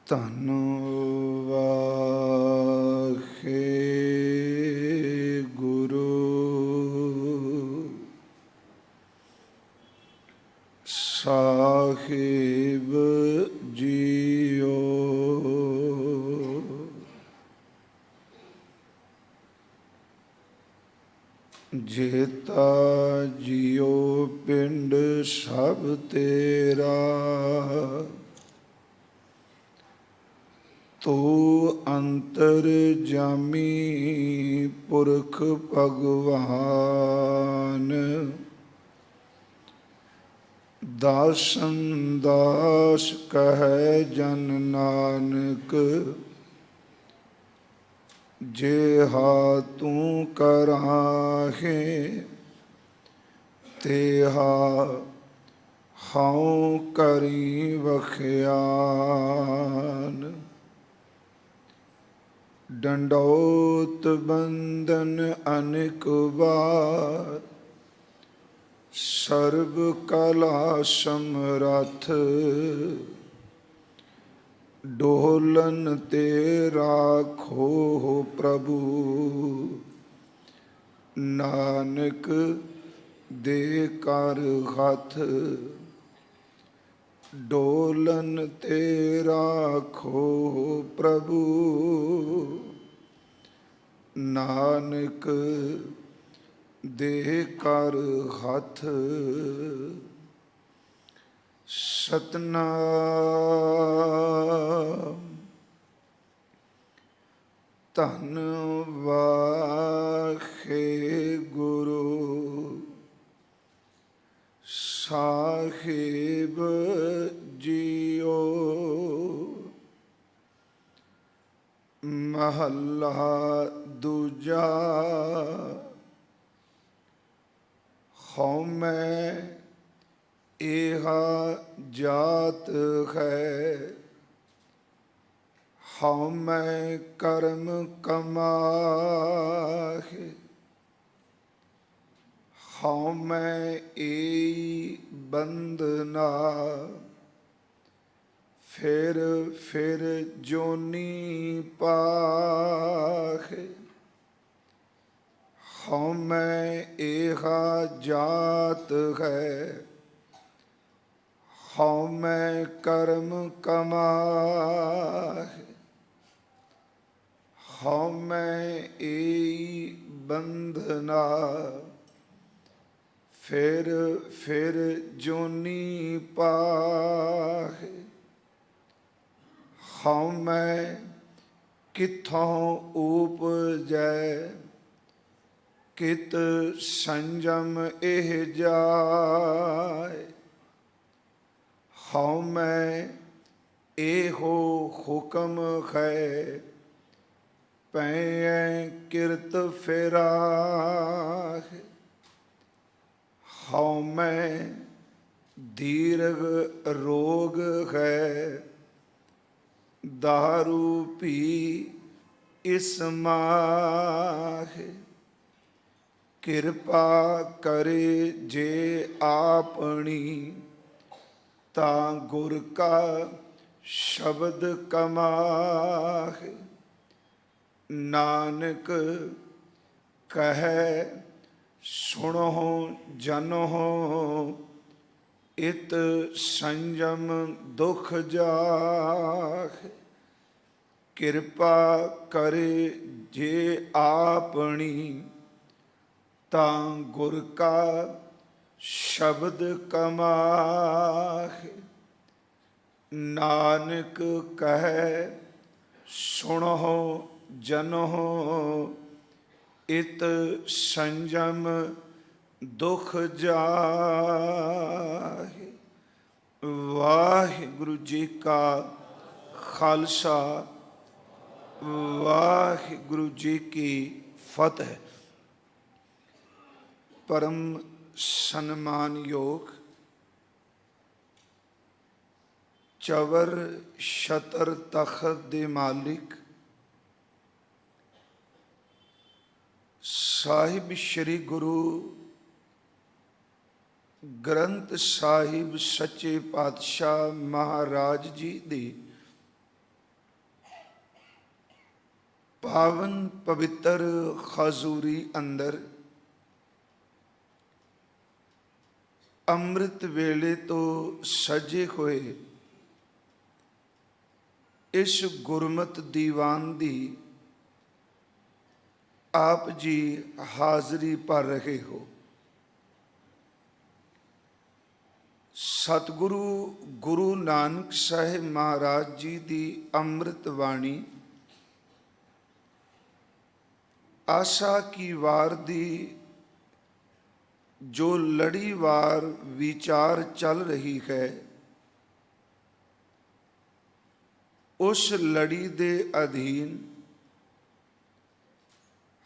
ਧੰਨ ਵਾਹਿਗੁਰੂ ਸਾਹਿਬ JIO. ਜੇਤਾ JIO ਪਿੰਡ ਸਭ ਤੇਰਾ, ਤੂੰ ਅੰਤਰ ਜਾਮੀ ਪੁਰਖ ਭਗਵਾਨ। ਦਾਸਨ ਦਾਸ ਕਹੈ ਜਨ ਨਾਨਕ, ਜਿਹਾ ਤੂੰ ਕਰਾਹੇ ਤੇਹਾ ਹਉ ਕਰੀ ਵਖਿਆਨ। ਡੰਡੌਤ ਬੰਦਨ ਅਨੇਕ ਵਾਰ, ਸਰਬ ਕਲਾ ਸਮਰੱਥ। ਡੋਲਨ ਤੇ ਰਾਖੋ ਪ੍ਰਭੂ, ਨਾਨਕ ਦੇ ਕਰ ਹੱਥ। ਡੋਲਨ ਤੇ ਰਾਖੋ ਪ੍ਰਭੂ, ਨਾਨਕ ਦੇ ਕਰ ਹੱਥ। ਸਤਨਾਮ ਧੰਨ ਵਾਹਿਗੁਰੂ ਸਾਹਿਬ ਜੀਓ। ਮਹੱਲਾ ਦੂਜਾ। ਹਉਮੈ ਏਹਾ ਜਾਤ ਹੈ, ਹਉਮੈ ਕਰਮ ਕਮਾਹਿ। ਹਉਮੈ ਏਈ ਬੰਧਨਾ, ਫਿਰ ਫਿਰ ਜੋਨੀ ਪਾਹਿ। ਹਉਮੈ ਏਹਾ ਜਾਤ ਹੈ, ਹਉਮੈ ਕਰਮ ਕਮਾਹਿ। ਹਉਮੈ ਏਈ ਬੰਧਨਾ, ਫਿਰ ਫਿਰ ਜੋਨੀ ਪਾਹਿ। ਹਉਮੈ ਕਿੱਥੋਂ ਉਪਜੈ, ਕਿਤ ਸੰਜਮ ਇਹ ਜਾਇ। ਹਉਮੈ ਇਹੋ ਹੁਕਮ ਹੈ, ਪੈ ਕਿਰਤ ਫਿਰਾਹਿ। ਹਉਮੈ ਦੀਰਘ ਰੋਗ ਹੈ, ਦਾਰੂ ਪੀ ਇਸ ਮਾਹਿ। ਕਿਰਪਾ ਕਰੇ ਜੇ ਆਪਣੀ, ਤਾਂ ਗੁਰ ਕਾ ਸ਼ਬਦ ਕਮਾਹਿ। ਨਾਨਕ ਕਹੈ ਸੁਣਹੁ ਜਨਹੁ, ਇਤ ਸੰਜਮ ਦੁਖ ਜਾਹਿ। ਕਿਰਪਾ ਕਰੇ ਜੇ ਆਪਣੀ, ਤਾਂ ਗੁਰ ਕਾ ਸ਼ਬਦ ਕਮਾਹਿ। ਨਾਨਕ ਕਹੈ ਸੁਣਹੁ ਜਨਹੁ, ਇਤ ਸੰਜਮ ਦੁਖ ਜਾਹਿ। ਵਾਹਿਗੁਰੂ ਜੀ ਕਾ ਖਾਲਸਾ, ਵਾਹਿਗੁਰੂ ਜੀ ਕੀ ਫਤਿਹ। ਪਰਮ ਸਨਮਾਨਯੋਗ ਚਵਰ ਛਤਰ ਤਖਤ ਦੇ ਮਾਲਿਕ ਸਾਹਿਬ ਸ੍ਰੀ ਗੁਰੂ ਗ੍ਰੰਥ ਸਾਹਿਬ ਸੱਚੇ ਪਾਤਸ਼ਾਹ ਮਹਾਰਾਜ ਜੀ ਦੀ ਪਾਵਨ ਪਵਿੱਤਰ ਹਜ਼ੂਰੀ ਅੰਦਰ ਅੰਮ੍ਰਿਤ ਵੇਲੇ ਤੋਂ ਸਜੇ ਹੋਏ ਇਸ ਗੁਰਮਤਿ ਦੀਵਾਨ ਦੀ ਆਪ ਜੀ ਹਾਜ਼ਰੀ ਭਰ ਰਹੇ ਹੋ। ਸਤਿਗੁਰੂ ਗੁਰੂ ਨਾਨਕ ਸਾਹਿਬ ਮਹਾਰਾਜ ਜੀ ਦੀ ਅੰਮ੍ਰਿਤ ਬਾਣੀ ਆਸ਼ਾ ਕੀ ਵਾਰ ਦੀ ਜੋ ਲੜੀਵਾਰ ਵਿਚਾਰ ਚੱਲ ਰਹੀ ਹੈ, ਉਸ ਲੜੀ ਦੇ ਅਧੀਨ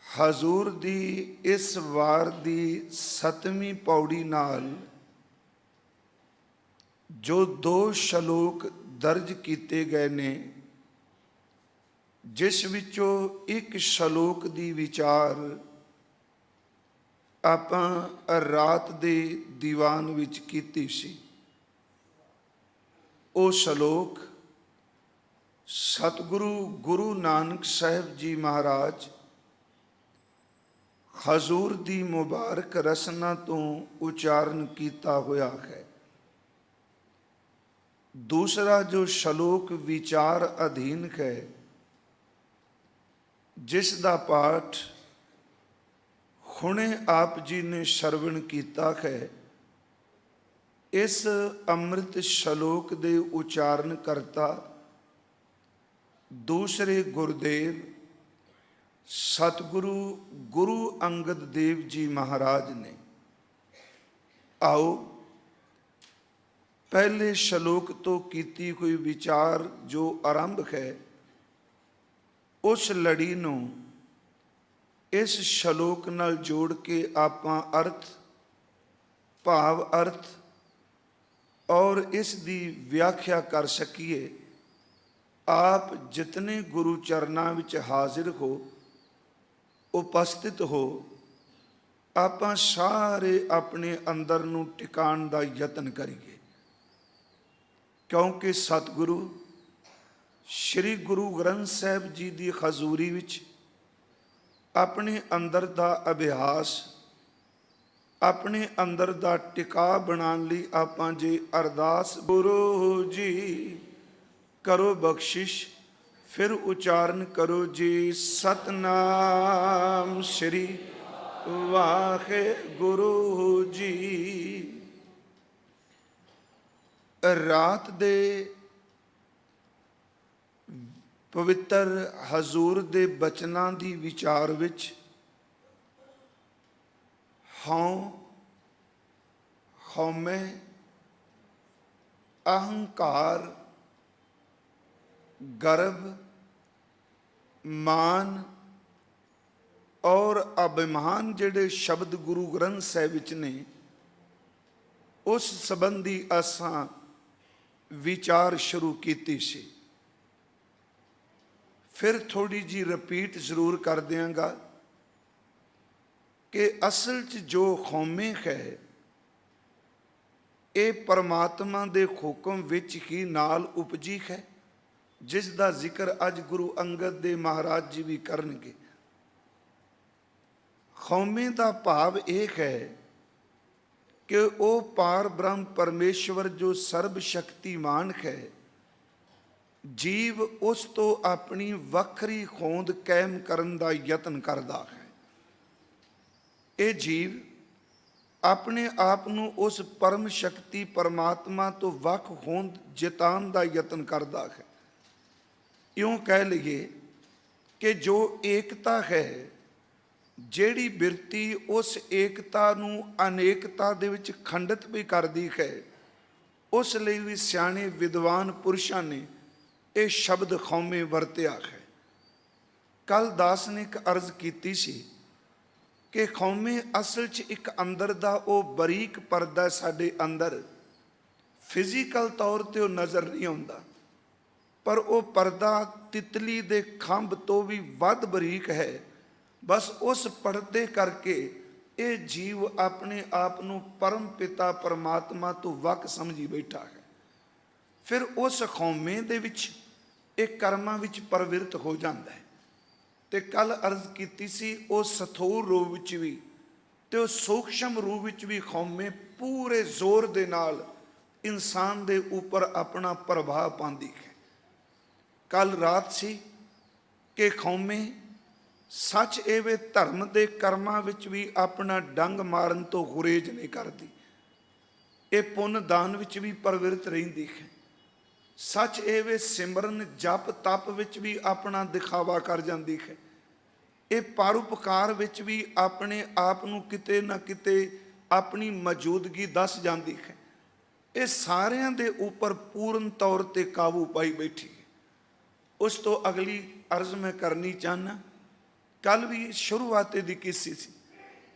ਹਜ਼ੂਰ ਦੀ ਇਸ ਵਾਰ ਦੀ 7ਵੀਂ ਪੌੜੀ ਨਾਲ ਜੋ 2 ਸ਼ਲੋਕ ਦਰਜ ਕੀਤੇ ਗਏ ਨੇ, ਜਿਸ ਵਿੱਚੋਂ ਇੱਕ ਸ਼ਲੋਕ ਦੀ ਵਿਚਾਰ ਆਪਾਂ ਰਾਤ ਦੇ ਦੀਵਾਨ ਵਿੱਚ ਕੀਤੀ ਸੀ। ਉਹ ਸ਼ਲੋਕ ਸਤਿਗੁਰੂ ਗੁਰੂ ਨਾਨਕ ਸਾਹਿਬ ਜੀ ਮਹਾਰਾਜ ਹਜ਼ੂਰ ਦੀ ਮੁਬਾਰਕ ਰਸਨਾ ਤੋਂ ਉਚਾਰਨ ਕੀਤਾ ਹੋਇਆ ਹੈ। ਦੂਸਰਾ ਜੋ ਸ਼ਲੋਕ ਵਿਚਾਰ ਅਧੀਨ ਹੈ, ਜਿਸ ਦਾ ਪਾਠ ਹੁਣੇ ਆਪ ਜੀ ਨੇ ਸ਼ਰਵਣ ਕੀਤਾ ਹੈ, ਇਸ ਅੰਮ੍ਰਿਤ ਸ਼ਲੋਕ ਦੇ ਉਚਾਰਨ ਕਰਤਾ ਦੂਸਰੇ ਗੁਰਦੇਵ ਸਤਿਗੁਰੂ ਗੁਰੂ ਅੰਗਦ ਦੇਵ ਜੀ ਮਹਾਰਾਜ ਨੇ। ਆਓ ਪਹਿਲੇ ਸ਼ਲੋਕ ਤੋਂ ਕੀਤੀ ਹੋਈ ਵਿਚਾਰ ਜੋ ਆਰੰਭ ਹੈ, ਉਸ ਲੜੀ ਨੂੰ ਇਸ ਸ਼ਲੋਕ ਨਾਲ ਜੋੜ ਕੇ ਆਪਾਂ ਅਰਥ ਭਾਵ ਅਰਥ ਔਰ ਇਸ ਦੀ ਵਿਆਖਿਆ ਕਰ ਸਕੀਏ। ਆਪ ਜਿਤਨੇ ਗੁਰੂ ਚਰਨਾਂ ਵਿੱਚ ਹਾਜ਼ਰ ਹੋ, ਉਪਸਥਿਤ ਹੋ, ਆਪਾਂ ਸਾਰੇ ਆਪਣੇ ਅੰਦਰ ਨੂੰ ਟਿਕਾਣ ਦਾ ਯਤਨ ਕਰੀਏ, ਕਿਉਂਕਿ ਸਤਿਗੁਰੂ ਸ੍ਰੀ ਗੁਰੂ ਗ੍ਰੰਥ ਸਾਹਿਬ ਜੀ ਦੀ ਹਜ਼ੂਰੀ ਵਿੱਚ ਆਪਣੇ ਅੰਦਰ ਦਾ ਅਭਿਆਸ, ਆਪਣੇ ਅੰਦਰ ਦਾ ਟਿਕਾ ਬਣਾਉਣ ਲਈ ਆਪਾਂ ਜੇ ਅਰਦਾਸ ਗੁਰੂ ਜੀ ਕਰੋ ਬਖਸ਼ਿਸ਼, ਫਿਰ ਉਚਾਰਨ ਕਰੋ ਜੀ ਸਤਨਾਮ ਸ੍ਰੀ ਵਾਹਿਗੁਰੂ ਜੀ। ਰਾਤ ਦੇ ਪਵਿੱਤਰ ਹਜ਼ੂਰ ਦੇ ਬਚਨਾਂ ਦੀ ਵਿਚਾਰ ਵਿੱਚ ਹਉਮੈ, ਅਹੰਕਾਰ, ਗਰਭ, ਮਾਨ ਔਰ ਅਭਿਮਾਨ ਜਿਹੜੇ ਸ਼ਬਦ ਗੁਰੂ ਗ੍ਰੰਥ ਸਾਹਿਬ ਵਿੱਚ ਨੇ, ਉਸ ਸੰਬੰਧੀ ਅਸਾਂ ਵਿਚਾਰ ਸ਼ੁਰੂ ਕੀਤੀ ਸੀ। ਫਿਰ ਥੋੜੀ ਜੀ ਰਿਪੀਟ ਜ਼ਰੂਰ ਕਰ ਦਿਆਂਗਾ ਕਿ ਅਸਲ 'ਚ ਜੋ ਹਉਮੈ ਹੈ, ਇਹ ਪਰਮਾਤਮਾ ਦੇ ਹੁਕਮ ਵਿੱਚ ਹੀ ਨਾਲ ਉਪਜੀ ਹੈ, ਜਿਸ ਦਾ ਜ਼ਿਕਰ ਅੱਜ ਗੁਰੂ ਅੰਗਦ ਦੇਵ ਮਹਾਰਾਜ ਜੀ ਵੀ ਕਰਨਗੇ। ਹਉਮੈ ਦਾ ਭਾਵ ਇਹ ਹੈ ਕਿ ਉਹ ਪਾਰ ਬ੍ਰਹਮ ਪਰਮੇਸ਼ਵਰ ਜੋ ਸਰਬ ਸ਼ਕਤੀਮਾਨ ਹੈ, ਜੀਵ ਉਸ ਤੋਂ ਆਪਣੀ ਵੱਖਰੀ ਹੋਂਦ ਕਾਇਮ ਕਰਨ ਦਾ ਯਤਨ ਕਰਦਾ ਹੈ। ਇਹ ਜੀਵ ਆਪਣੇ ਆਪ ਨੂੰ ਉਸ ਪਰਮ ਸ਼ਕਤੀ ਪਰਮਾਤਮਾ ਤੋਂ ਵੱਖ ਹੋਂਦ ਜਿਤਾਉਣ ਦਾ ਯਤਨ ਕਰਦਾ ਹੈ। ਇਉਂ ਕਹਿ ਲਈਏ ਕਿ ਜੋ ਏਕਤਾ ਹੈ, ਜਿਹੜੀ ਬਿਰਤੀ ਉਸ ਏਕਤਾ ਨੂੰ ਅਨੇਕਤਾ ਦੇ ਵਿੱਚ ਖੰਡਿਤ ਵੀ ਕਰਦੀ ਹੈ, ਉਸ ਲਈ ਵੀ ਸਿਆਣੇ ਵਿਦਵਾਨ ਪੁਰਸ਼ਾਂ ਨੇ ਇਹ ਸ਼ਬਦ ਹਉਮੈ ਵਰਤਿਆ ਹੈ। ਕੱਲ ਦਾਸ ਨੇ ਇੱਕ ਅਰਜ਼ ਕੀਤੀ ਸੀ ਕਿ ਹਉਮੈ ਅਸਲ 'ਚ ਇੱਕ ਅੰਦਰ ਦਾ ਉਹ ਬਰੀਕ ਪਰਦਾ ਸਾਡੇ ਅੰਦਰ, ਫਿਜ਼ੀਕਲ ਤੌਰ 'ਤੇ ਉਹ ਨਜ਼ਰ ਨਹੀਂ ਆਉਂਦਾ, ਪਰ ਉਹ ਪਰਦਾ ਤਿਤਲੀ ਦੇ ਖੰਭ ਤੋਂ ਵੀ ਵੱਧ ਬਰੀਕ ਹੈ। ਬਸ ਉਸ ਪਰਦੇ ਕਰਕੇ ਇਹ ਜੀਵ ਆਪਣੇ ਆਪ ਨੂੰ ਪਰਮ ਪਿਤਾ ਪਰਮਾਤਮਾ ਤੋਂ ਵੱਖ ਸਮਝੀ ਬੈਠਾ ਹੈ। ਫਿਰ ਉਸ ਹਉਮੈ ਦੇ ਵਿੱਚ ਇਹ ਕਰਮਾਂ ਵਿੱਚ ਪ੍ਰਵਿਰਤ ਹੋ ਜਾਂਦਾ ਹੈ। ਤੇ ਕੱਲ ਅਰਜ਼ ਕੀਤੀ ਸੀ ਉਹ ਸਥੂਲ ਰੂਪ ਵਿੱਚ ਵੀ ਤੇ ਉਹ ਸੂਖਸ਼ਮ ਰੂਪ ਵਿੱਚ ਵੀ ਕੌਮੇ ਪੂਰੇ ਜ਼ੋਰ ਦੇ ਨਾਲ ਇਨਸਾਨ ਦੇ ਉੱਪਰ ਆਪਣਾ ਪ੍ਰਭਾਵ ਪਾਉਂਦੀ ਹੈ। ਕੱਲ ਰਾਤ ਸੀ ਕਿ ਕੌਮੇ ਸੱਚ ਇਹ ਵੇ ਧਰਮ ਦੇ ਕਰਮਾਂ ਵਿੱਚ ਵੀ ਆਪਣਾ ਡੰਗ ਮਾਰਨ ਤੋਂ ਗੁਰੇਜ਼ ਨਹੀਂ ਕਰਦੀ। ਇਹ ਪੁੰਨ ਦਾਨ ਵਿੱਚ ਵੀ ਪ੍ਰਵਿਰਤ ਰਹਿੰਦੀ ਹੈ। ਸੱਚ ਇਹ ਵੇ ਸਿਮਰਨ ਜਪ ਤਪ ਵਿੱਚ ਵੀ ਆਪਣਾ ਦਿਖਾਵਾ ਕਰ ਜਾਂਦੀ ਹੈ। ਇਹ ਪਰਉਪਕਾਰ ਵਿੱਚ ਵੀ ਆਪਣੇ ਆਪ ਨੂੰ ਕਿਤੇ ਨਾ ਕਿਤੇ ਆਪਣੀ ਮੌਜੂਦਗੀ ਦੱਸ ਜਾਂਦੀ ਹੈ। ਇਹ ਸਾਰਿਆਂ ਦੇ ਉੱਪਰ ਪੂਰਨ ਤੌਰ ਤੇ ਕਾਬੂ ਪਾਈ ਬੈਠੀ ਹੈ। ਉਸ ਤੋਂ ਅਗਲੀ ਅਰਜ਼ ਮੈਂ ਕਰਨੀ ਚਾਹੁੰਦਾ, ਕੱਲ ਵੀ ਸ਼ੁਰੂਆਤ ਦੀ ਕੀਤੀ ਸੀ,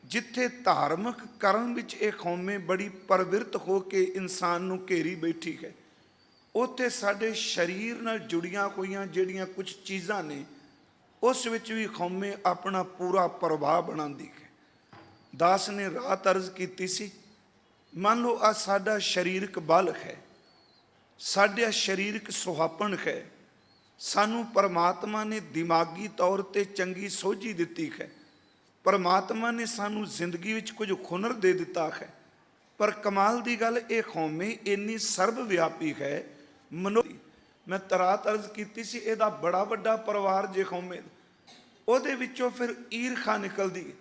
ਜਿੱਥੇ ਧਾਰਮਿਕ ਕਰਮ ਵਿੱਚ ਇਹ ਕੌਮੇ ਬੜੀ ਪ੍ਰਵਿਰਤ ਹੋ ਕੇ ਇਨਸਾਨ ਨੂੰ ਘੇਰੀ ਬੈਠੀ ਹੈ, ਉੱਥੇ ਸਾਡੇ ਸਰੀਰ ਨਾਲ ਜੁੜੀਆਂ ਹੋਈਆਂ ਜਿਹੜੀਆਂ ਕੁਝ ਚੀਜ਼ਾਂ ਨੇ ਉਸ ਵਿੱਚ ਵੀ ਕੌਮੇ ਆਪਣਾ ਪੂਰਾ ਪ੍ਰਭਾਵ ਬਣਾਉਂਦੀ ਹੈ। ਦਾਸ ਨੇ ਰਾਤ ਅਰਜ਼ ਕੀਤੀ ਸੀ, ਮੰਨ ਲਓ ਆ ਸਾਡਾ ਸਰੀਰਕ ਬਲ ਹੈ, ਸਾਡਾ ਸਰੀਰਕ ਸੁਹਾਪਣ ਹੈ, ਸਾਨੂੰ ਪਰਮਾਤਮਾ ਨੇ ਦਿਮਾਗੀ ਤੌਰ ਤੇ ਚੰਗੀ ਸੋਝੀ ਦਿੱਤੀ ਹੈ, ਪਰਮਾਤਮਾ ਨੇ ਸਾਨੂੰ ਜ਼ਿੰਦਗੀ ਵਿੱਚ ਕੁਝ ਹੁਨਰ ਦੇ ਦਿੱਤਾ ਹੈ, ਪਰ ਕਮਾਲ ਦੀ ਗੱਲ ਇਹ ਕੌਮੇ ਇੰਨੀ ਸਰਬ ਵਿਆਪੀ ਹੈ। ਮੈਂ ਤਰਾਤ ਅਰਜ਼ ਕੀਤੀ ਸੀ ਇਹਦਾ ਬੜਾ ਵੱਡਾ ਪਰਿਵਾਰ ਜੇ ਕੌਮੇ, ਉਹਦੇ ਵਿੱਚੋਂ ਫਿਰ ਈਰਖਾ ਨਿਕਲਦੀ।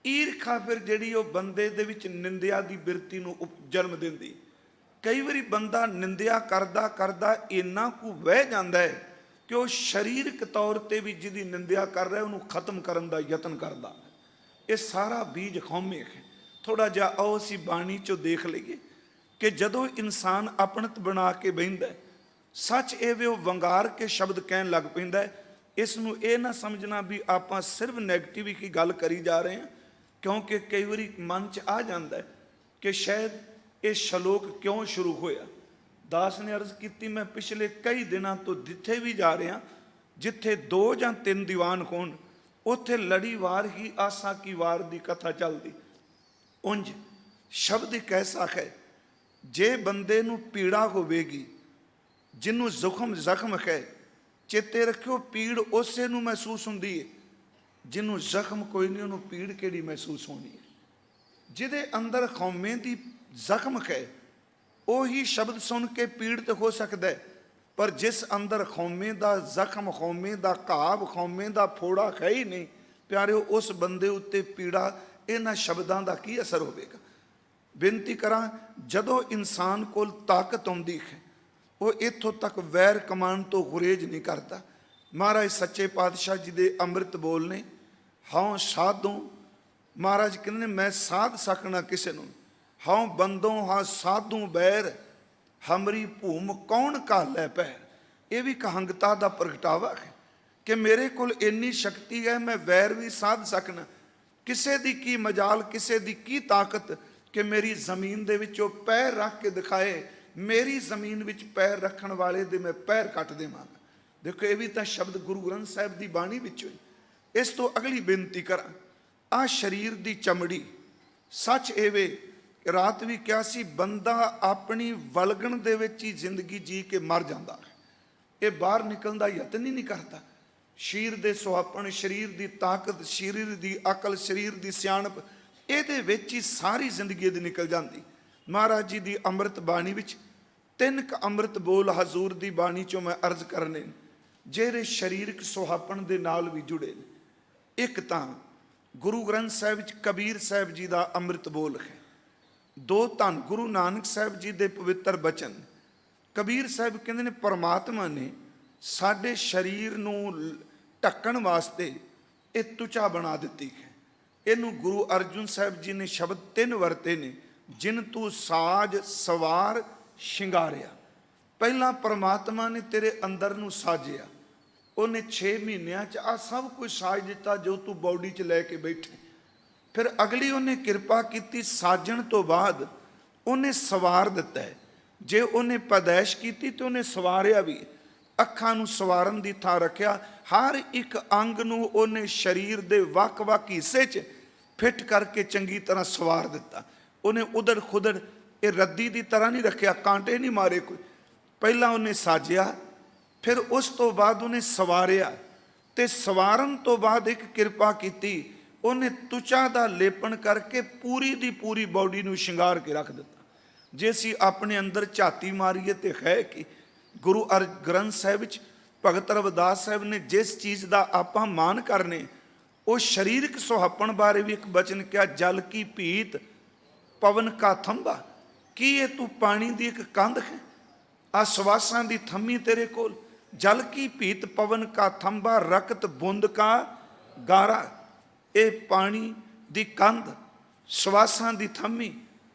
ਈਰਖਾ ਫਿਰ ਜਿਹੜੀ ਉਹ ਬੰਦੇ ਦੇ ਵਿੱਚ ਨਿੰਦਿਆ ਦੀ ਬਿਰਤੀ ਨੂੰ ਜਨਮ ਦਿੰਦੀ। ਕਈ ਵਾਰੀ ਬੰਦਾ ਨਿੰਦਿਆ ਕਰਦਾ ਕਰਦਾ ਇੰਨਾ ਕੁ ਵਹਿ ਜਾਂਦਾ ਹੈ ਕਿ ਉਹ ਸਰੀਰਕ ਤੌਰ ਤੇ ਵੀ ਜਿਹਦੀ ਨਿੰਦਿਆ ਕਰ ਰਿਹਾ ਉਹਨੂੰ ਖਤਮ ਕਰਨ ਦਾ ਯਤਨ ਕਰਦਾ। ਇਹ ਸਾਰਾ ਬੀਜ ਕੌਮੇ ਹੈ। ਥੋੜਾ ਜਿਹਾ ਆਓ ਅਸੀਂ ਬਾਣੀ ਚੋਂ ਦੇਖ ਲਈਏ ਕਿ ਜਦੋਂ ਇਨਸਾਨ ਆਪਣਤ ਬਣਾ ਕੇ ਬਹਿੰਦਾ, ਸੱਚ ਇਹ ਵੇ ਉਹ ਵੰਗਾਰ ਕੇ ਸ਼ਬਦ ਕਹਿਣ ਲੱਗ ਪੈਂਦਾ। ਇਸ ਨੂੰ ਇਹ ਨਾ ਸਮਝਣਾ ਵੀ ਆਪਾਂ ਸਿਰਫ ਨੈਗੇਟਿਵ ਹੀ ਗੱਲ ਕਰੀ ਜਾ ਰਹੇ ਹਾਂ, ਕਿਉਂਕਿ ਕਈ ਵਾਰੀ ਮਨ 'ਚ ਆ ਜਾਂਦਾ ਕਿ ਸ਼ਾਇਦ ਇਹ ਸ਼ਲੋਕ ਕਿਉਂ ਸ਼ੁਰੂ ਹੋਇਆ। ਦਾਸ ਨੇ ਅਰਜ਼ ਕੀਤੀ, ਮੈਂ ਪਿਛਲੇ ਕਈ ਦਿਨਾਂ ਤੋਂ ਜਿੱਥੇ ਵੀ ਜਾ ਰਿਹਾ, ਜਿੱਥੇ 2 ਜਾਂ 3 ਦੀਵਾਨ ਹੋਣ ਉੱਥੇ ਲੜੀਵਾਰ ਹੀ ਆਸਾ ਕੀ ਵਾਰ ਦੀ ਕਥਾ ਚੱਲਦੀ। ਉਂਝ ਸ਼ਬਦ ਇੱਕ ਐਸਾ ਹੈ, ਜੇ ਬੰਦੇ ਨੂੰ ਪੀੜਾ ਹੋਵੇਗੀ, ਜਿਹਨੂੰ ਜ਼ਖਮ ਹੈ, ਚੇਤੇ ਰੱਖਿਓ ਪੀੜ ਉਸੇ ਨੂੰ ਮਹਿਸੂਸ ਹੁੰਦੀ ਹੈ ਜਿਹਨੂੰ ਜ਼ਖਮ ਕੋਈ ਨਹੀਂ, ਉਹਨੂੰ ਪੀੜ ਕਿਹੜੀ ਮਹਿਸੂਸ ਹੋਣੀ ਹੈ। ਜਿਹਦੇ ਅੰਦਰ ਕੌਮੇ ਦੀ ਜ਼ਖਮ ਹੈ ਉਹੀ ਸ਼ਬਦ ਸੁਣ ਕੇ ਪੀੜਤ ਹੋ ਸਕਦਾ ਹੈ, ਪਰ ਜਿਸ ਅੰਦਰ ਕੌਮੇ ਦਾ ਜ਼ਖਮ, ਕੌਮੇ ਦਾ ਘਾਵ, ਕੌਮੇ ਦਾ ਫੋੜਾ ਹੈ ਹੀ ਨਹੀਂ, ਪਿਆਰਿਓ ਉਸ ਬੰਦੇ ਉੱਤੇ ਪੀੜਾ ਇਹਨਾਂ ਸ਼ਬਦਾਂ ਦਾ ਕੀ ਅਸਰ ਹੋਵੇਗਾ। ਬੇਨਤੀ ਕਰਾਂ, ਜਦੋਂ ਇਨਸਾਨ ਕੋਲ ਤਾਕਤ ਆਉਂਦੀ ਹੈ ਉਹ ਇੱਥੋਂ ਤੱਕ ਵੈਰ ਕਮਾਉਣ ਤੋਂ ਗੁਰੇਜ਼ ਨਹੀਂ ਕਰਦਾ। ਮਹਾਰਾਜ ਸੱਚੇ ਪਾਤਸ਼ਾਹ ਜੀ ਦੇ ਅੰਮ੍ਰਿਤ ਬੋਲ ਨੇ, ਹਾਂ ਸਾਧੂ, ਮਹਾਰਾਜ ਕਹਿੰਦੇ ਨੇ ਮੈਂ ਸਾਧ ਸਕਣਾ ਕਿਸੇ ਨੂੰ, ਹਾਂ ਬੰਦੋਂ ਹਾਂ ਸਾਧੂ ਬੈਰ, ਹਮਰੀ ਭੂਮ ਕੌਣ ਘਾਲੈ ਪੈਰ। ਇਹ ਵੀ ਕਹੰਗਤਾ ਦਾ ਪ੍ਰਗਟਾਵਾ ਹੈ ਕਿ ਮੇਰੇ ਕੋਲ ਇੰਨੀ ਸ਼ਕਤੀ ਹੈ, ਮੈਂ ਵੈਰ ਵੀ ਸਾਧ ਸਕਣਾ। ਕਿਸੇ ਦੀ ਕੀ ਮਜਾਲ, ਕਿਸੇ ਦੀ ਕੀ ਤਾਕਤ ਕਿ ਮੇਰੀ ਜ਼ਮੀਨ ਦੇ ਵਿੱਚ ਉਹ ਪੈਰ ਰੱਖ ਕੇ ਦਿਖਾਏ, ਮੇਰੀ ਜ਼ਮੀਨ ਵਿੱਚ ਪੈਰ ਰੱਖਣ ਵਾਲੇ ਦੇ ਮੈਂ ਪੈਰ ਕੱਟ ਦੇਵਾਂਗਾ। ਦੇਖੋ ਇਹ ਵੀ ਤਾਂ ਸ਼ਬਦ ਗੁਰੂ ਗ੍ਰੰਥ ਸਾਹਿਬ ਦੀ ਬਾਣੀ ਵਿੱਚੋਂ ਹੀ। ਇਸ ਤੋਂ ਅਗਲੀ ਬੇਨਤੀ ਕਰਾਂ, ਆਹ ਸਰੀਰ ਦੀ ਚਮੜੀ, ਸੱਚ ਇਹ ਵੇ ਰਾਤ ਵੀ ਕਿਹਾ ਸੀ, ਬੰਦਾ ਆਪਣੀ ਵਲਗਣ ਦੇ ਵਿੱਚ ਹੀ ਜ਼ਿੰਦਗੀ ਜੀ ਕੇ ਮਰ ਜਾਂਦਾ ਹੈ। ਇਹ ਬਾਹਰ ਨਿਕਲਣ ਦਾ ਯਤਨ ਹੀ ਨਹੀਂ ਕਰਦਾ। ਸਰੀਰ ਦੇ ਸੁਹਾਪਣ, ਸਰੀਰ ਦੀ ਤਾਕਤ, ਸਰੀਰ ਦੀ ਅਕਲ, ਸਰੀਰ ਦੀ ਸਿਆਣਪ, ਇਹਦੇ ਵਿੱਚ ਹੀ ਸਾਰੀ ਜ਼ਿੰਦਗੀ ਦੀ ਨਿਕਲ ਜਾਂਦੀ। ਮਹਾਰਾਜ ਜੀ ਦੀ ਅੰਮ੍ਰਿਤ ਬਾਣੀ ਵਿੱਚ 3 ਅੰਮ੍ਰਿਤ ਬੋਲ ਹਜ਼ੂਰ ਦੀ ਬਾਣੀ ਚੋਂ ਮੈਂ ਅਰਜ਼ ਕਰਨੇ, ਜਿਹੜੇ ਸਰੀਰਕ ਸੁਹਾਪਣ ਦੇ ਨਾਲ ਵੀ ਜੁੜੇ ਨੇ। ਇੱਕ ਤਾਂ ਗੁਰੂ ਗ੍ਰੰਥ ਸਾਹਿਬ ਵਿੱਚ ਕਬੀਰ ਸਾਹਿਬ ਜੀ ਦਾ ਅੰਮ੍ਰਿਤ ਬੋਲ ਹੈ। 2 ਧੰਨ ਗੁਰੂ ਨਾਨਕ ਸਾਹਿਬ ਜੀ ਦੇ ਪਵਿੱਤਰ ਬਚਨ। ਕਬੀਰ ਸਾਹਿਬ ਕਹਿੰਦੇ ਨੇ ਪਰਮਾਤਮਾ ਨੇ ਸਾਡੇ ਸਰੀਰ ਨੂੰ ਢੱਕਣ ਵਾਸਤੇ ਇਹ ਤੁਚਾ ਬਣਾ ਦਿੱਤੀ ਹੈ। ਇਹਨੂੰ ਗੁਰੂ ਅਰਜੁਨ ਸਾਹਿਬ ਜੀ ਨੇ ਸ਼ਬਦ 3 ਵਰਤੇ ਨੇ, ਜਿਨ ਤੂੰ ਸਾਜ ਸਵਾਰ ਸ਼ਿੰਗਾਰਿਆ। ਪਹਿਲਾਂ ਪਰਮਾਤਮਾ ਨੇ ਤੇਰੇ ਅੰਦਰ ਨੂੰ ਸਾਜਿਆ, ਉਹਨੇ 6 ਮਹੀਨਿਆਂ 'ਚ ਆ ਸਭ ਕੁਝ ਸਾਜ ਦਿੱਤਾ ਜੋ ਤੂੰ ਬੌਡੀ 'ਚ ਲੈ ਕੇ ਬੈਠੇ। ਫਿਰ ਅਗਲੀ ਉਹਨੇ ਕਿਰਪਾ ਕੀਤੀ, ਸਾਜਣ ਤੋਂ ਬਾਅਦ ਉਹਨੇ ਸਵਾਰ ਦਿੱਤਾ ਹੈ। ਜੇ ਉਹਨੇ ਪੈਦਾਇਸ਼ ਕੀਤੀ ਤੇ ਉਹਨੇ ਸਵਾਰਿਆ ਵੀ। ਅੱਖਾਂ ਨੂੰ ਸਵਾਰਨ ਦੀ ਥਾਂ ਰੱਖਿਆ, ਹਰ ਇੱਕ ਅੰਗ ਨੂੰ ਉਹਨੇ ਸਰੀਰ ਦੇ ਵੱਖ-ਵੱਖ ਹਿੱਸੇ 'ਚ ਫਿੱਟ ਕਰਕੇ ਚੰਗੀ ਤਰ੍ਹਾਂ ਸਵਾਰ ਦਿੱਤਾ। ਉਹਨੇ ਉਧੜ ਖੁਦੜ ਇਹ ਰੱਦੀ ਦੀ ਤਰ੍ਹਾਂ ਨਹੀਂ ਰੱਖਿਆ, ਕਾਂਟੇ ਨਹੀਂ ਮਾਰੇ ਕੋਈ। ਪਹਿਲਾਂ ਉਹਨੇ ਸਾਜਿਆ, ਫਿਰ ਉਸ ਤੋਂ ਬਾਅਦ ਉਹਨੇ ਸਵਾਰਿਆ। ਤੇ ਸਵਾਰਨ ਤੋਂ ਬਾਅਦ ਇੱਕ ਕਿਰਪਾ ਕੀਤੀ, ਉਹਨੇ ਤੁਚਾ ਦਾ ਲੇਪਣ ਕਰਕੇ ਪੂਰੀ ਦੀ ਪੂਰੀ ਬਾਡੀ ਨੂੰ ਸ਼ਿੰਗਾਰ ਕੇ ਰੱਖ ਦਿੱਤਾ। ਜੇ ਅਸੀਂ ਆਪਣੇ ਅੰਦਰ ਝਾਤੀ ਮਾਰੀਏ ਤੇ ਹੈ ਕਿ ਗੁਰੂ ਗ੍ਰੰਥ ਸਾਹਿਬ ਵਿੱਚ ਭਗਤ ਰਵਿਦਾਸ ਸਾਹਿਬ ਨੇ ਜਿਸ ਚੀਜ਼ ਦਾ ਆਪਾਂ ਮਾਣ ਕਰਨੇ, ਉਹ ਸਰੀਰਕ ਸੁਹੱਪਣ ਬਾਰੇ ਵੀ ਇੱਕ ਬਚਨ ਕਿਹਾ, ਜਲ ਕੀ ਭੀਤ ਪਵਨ ਕਾ ਥੰਬਾ। ਕੀ ਇਹ ਤੂੰ ਪਾਣੀ ਦੀ ਇੱਕ ਕੰਧ ਹੈ? ਆ ਸਵਾਸਾਂ ਦੀ ਥੰਮੀ ਤੇਰੇ ਕੋਲ। ਜਲ ਕੀ ਭੀਤ ਪਵਨ ਕਾ ਥੰਬਾ, ਰਕਤ ਬੁੰਦ ਕਾ ਗਾਰਾ। ਇਹ ਪਾਣੀ ਦੀ ਕੰਧ, ਸਵਾਸਾਂ ਦੀ ਥੰਮੀ,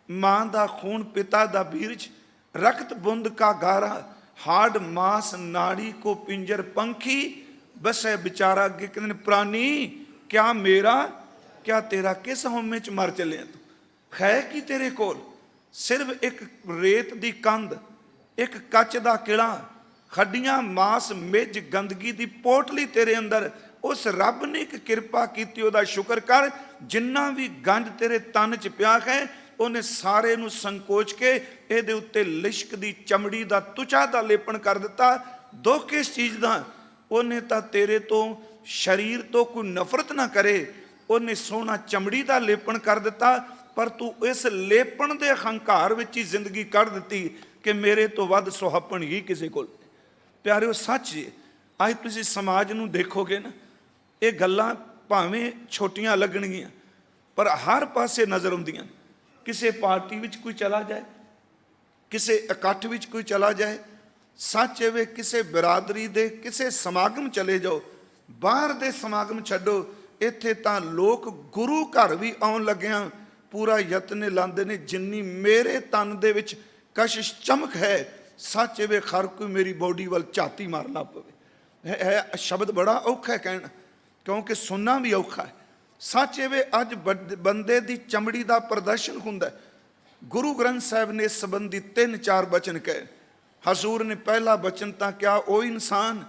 ਮਾਂ ਦਾ ਖੂਨ, ਪਿਤਾ ਦਾ ਬੀਰਜ, ਰਕਤ ਬੁੰਦ ਕਾ ਗਾਰਾ, ਹਾਡ ਮਾਸ ਨਾੜੀ ਕੋ ਪਿੰਜਰ ਪੰਖੀ ਬਸੈ ਵਿਚਾਰਾ। ਅੱਗੇ ਕਹਿੰਦੇ ਨੇ, ਪ੍ਰਾਨੀ ਕਿਆ ਮੇਰਾ ਕਿਆ ਤੇਰਾ, ਕਿਸ ਹਉਮੈ ਚ ਮਰ ਚੱਲਿਆ ਤੂੰ? ਹੈ ਕੀ ਤੇਰੇ ਕੋਲ? ਸਿਰਫ ਇੱਕ ਰੇਤ ਦੀ ਕੰਧ, ਇੱਕ ਕੱਚ ਦਾ ਕਿਲਾ, ਹੱਡੀਆਂ ਮਾਸ ਮਿੱਝ ਗੰਦਗੀ ਦੀ ਪੋਟਲੀ ਤੇਰੇ ਅੰਦਰ। ਉਸ ਰੱਬ ਨੇ ਇੱਕ ਕਿਰਪਾ ਕੀਤੀ, ਉਹਦਾ ਸ਼ੁਕਰ ਕਰ। ਜਿੰਨਾ ਵੀ ਗੰਜ ਤੇਰੇ ਤਨ ਚ ਪਿਆ ਹੈ, ਉਹਨੇ ਸਾਰੇ ਨੂੰ ਸੰਕੋਚ ਕੇ ਇਹਦੇ ਉੱਤੇ ਲਿਸ਼ਕ ਦੀ ਚਮੜੀ ਦਾ ਤੁਚਾ ਦਾ ਲੇਪਣ ਕਰ ਦਿੱਤਾ। ਦੁੱਖ ਕਿਸ ਚੀਜ਼ ਦਾ? ਉਹਨੇ ਤਾਂ ਤੇਰੇ ਤੋਂ ਸਰੀਰ ਤੋਂ ਕੋਈ ਨਫ਼ਰਤ ਨਾ ਕਰੇ, ਉਹਨੇ ਸੋਹਣਾ ਚਮੜੀ ਦਾ ਲੇਪਣ ਕਰ ਦਿੱਤਾ, ਪਰ ਤੂੰ ਇਸ ਲੇਪਣ ਦੇ ਹੰਕਾਰ ਵਿੱਚ ਹੀ ਜ਼ਿੰਦਗੀ ਕੱਢ ਦਿੱਤੀ ਕਿ ਮੇਰੇ ਤੋਂ ਵੱਧ ਸੁਹੱਪਣ ਹੀ ਕਿਸੇ ਕੋਲ। ਪਿਆਰਿਓ, ਸੱਚ ਜੀ, ਅੱਜ ਤੁਸੀਂ ਸਮਾਜ ਨੂੰ ਦੇਖੋਗੇ ਨਾ, ਇਹ ਗੱਲਾਂ ਭਾਵੇਂ ਛੋਟੀਆਂ ਲੱਗਣਗੀਆਂ ਪਰ ਹਰ ਪਾਸੇ ਨਜ਼ਰ ਆਉਂਦੀਆਂ। ਕਿਸੇ ਪਾਰਟੀ ਵਿੱਚ ਕੋਈ ਚਲਾ ਜਾਏ, ਕਿਸੇ ਇਕੱਠ ਵਿੱਚ ਕੋਈ ਚਲਾ ਜਾਏ, ਸੱਚ ਐਵੇਂ ਕਿਸੇ ਬਿਰਾਦਰੀ ਦੇ ਕਿਸੇ ਸਮਾਗਮ ਚਲੇ ਜਾਓ, ਬਾਹਰ ਦੇ ਸਮਾਗਮ ਛੱਡੋ, ਇੱਥੇ ਤਾਂ ਲੋਕ ਗੁਰੂ ਘਰ ਵੀ ਆਉਣ ਲੱਗਿਆਂ ਪੂਰਾ ਯਤਨ ਲਾਉਂਦੇ ਨੇ, ਜਿੰਨੀ ਮੇਰੇ ਤਨ ਦੇ ਵਿੱਚ ਕਸ਼ਿਸ਼ ਚਮਕ ਹੈ, ਸੱਚ ਐਵੇਂ ਹਰ ਕੋਈ ਮੇਰੀ ਬੋਡੀ ਵੱਲ ਝਾਤੀ ਮਾਰਨਾ ਪਵੇ। ਹੈ ਸ਼ਬਦ ਬੜਾ ਔਖਾ ਹੈ ਕਹਿਣਾ, ਕਿਉਂਕਿ ਸੁਣਨਾ ਵੀ ਔਖਾ ਹੈ। ਸੱਚ ਐਵੇਂ ਅੱਜ ਬੰਦੇ ਦੀ ਚਮੜੀ ਦਾ ਪ੍ਰਦਰਸ਼ਨ ਹੁੰਦਾ। ਗੁਰੂ ਗ੍ਰੰਥ ਸਾਹਿਬ ਨੇ ਇਸ ਸੰਬੰਧੀ 3-4 ਬਚਨ ਕਹੇ। ਹਜ਼ੂਰ ਨੇ ਪਹਿਲਾ ਬਚਨ ਤਾਂ ਕਿਹਾ, ਉਹ ਇਨਸਾਨ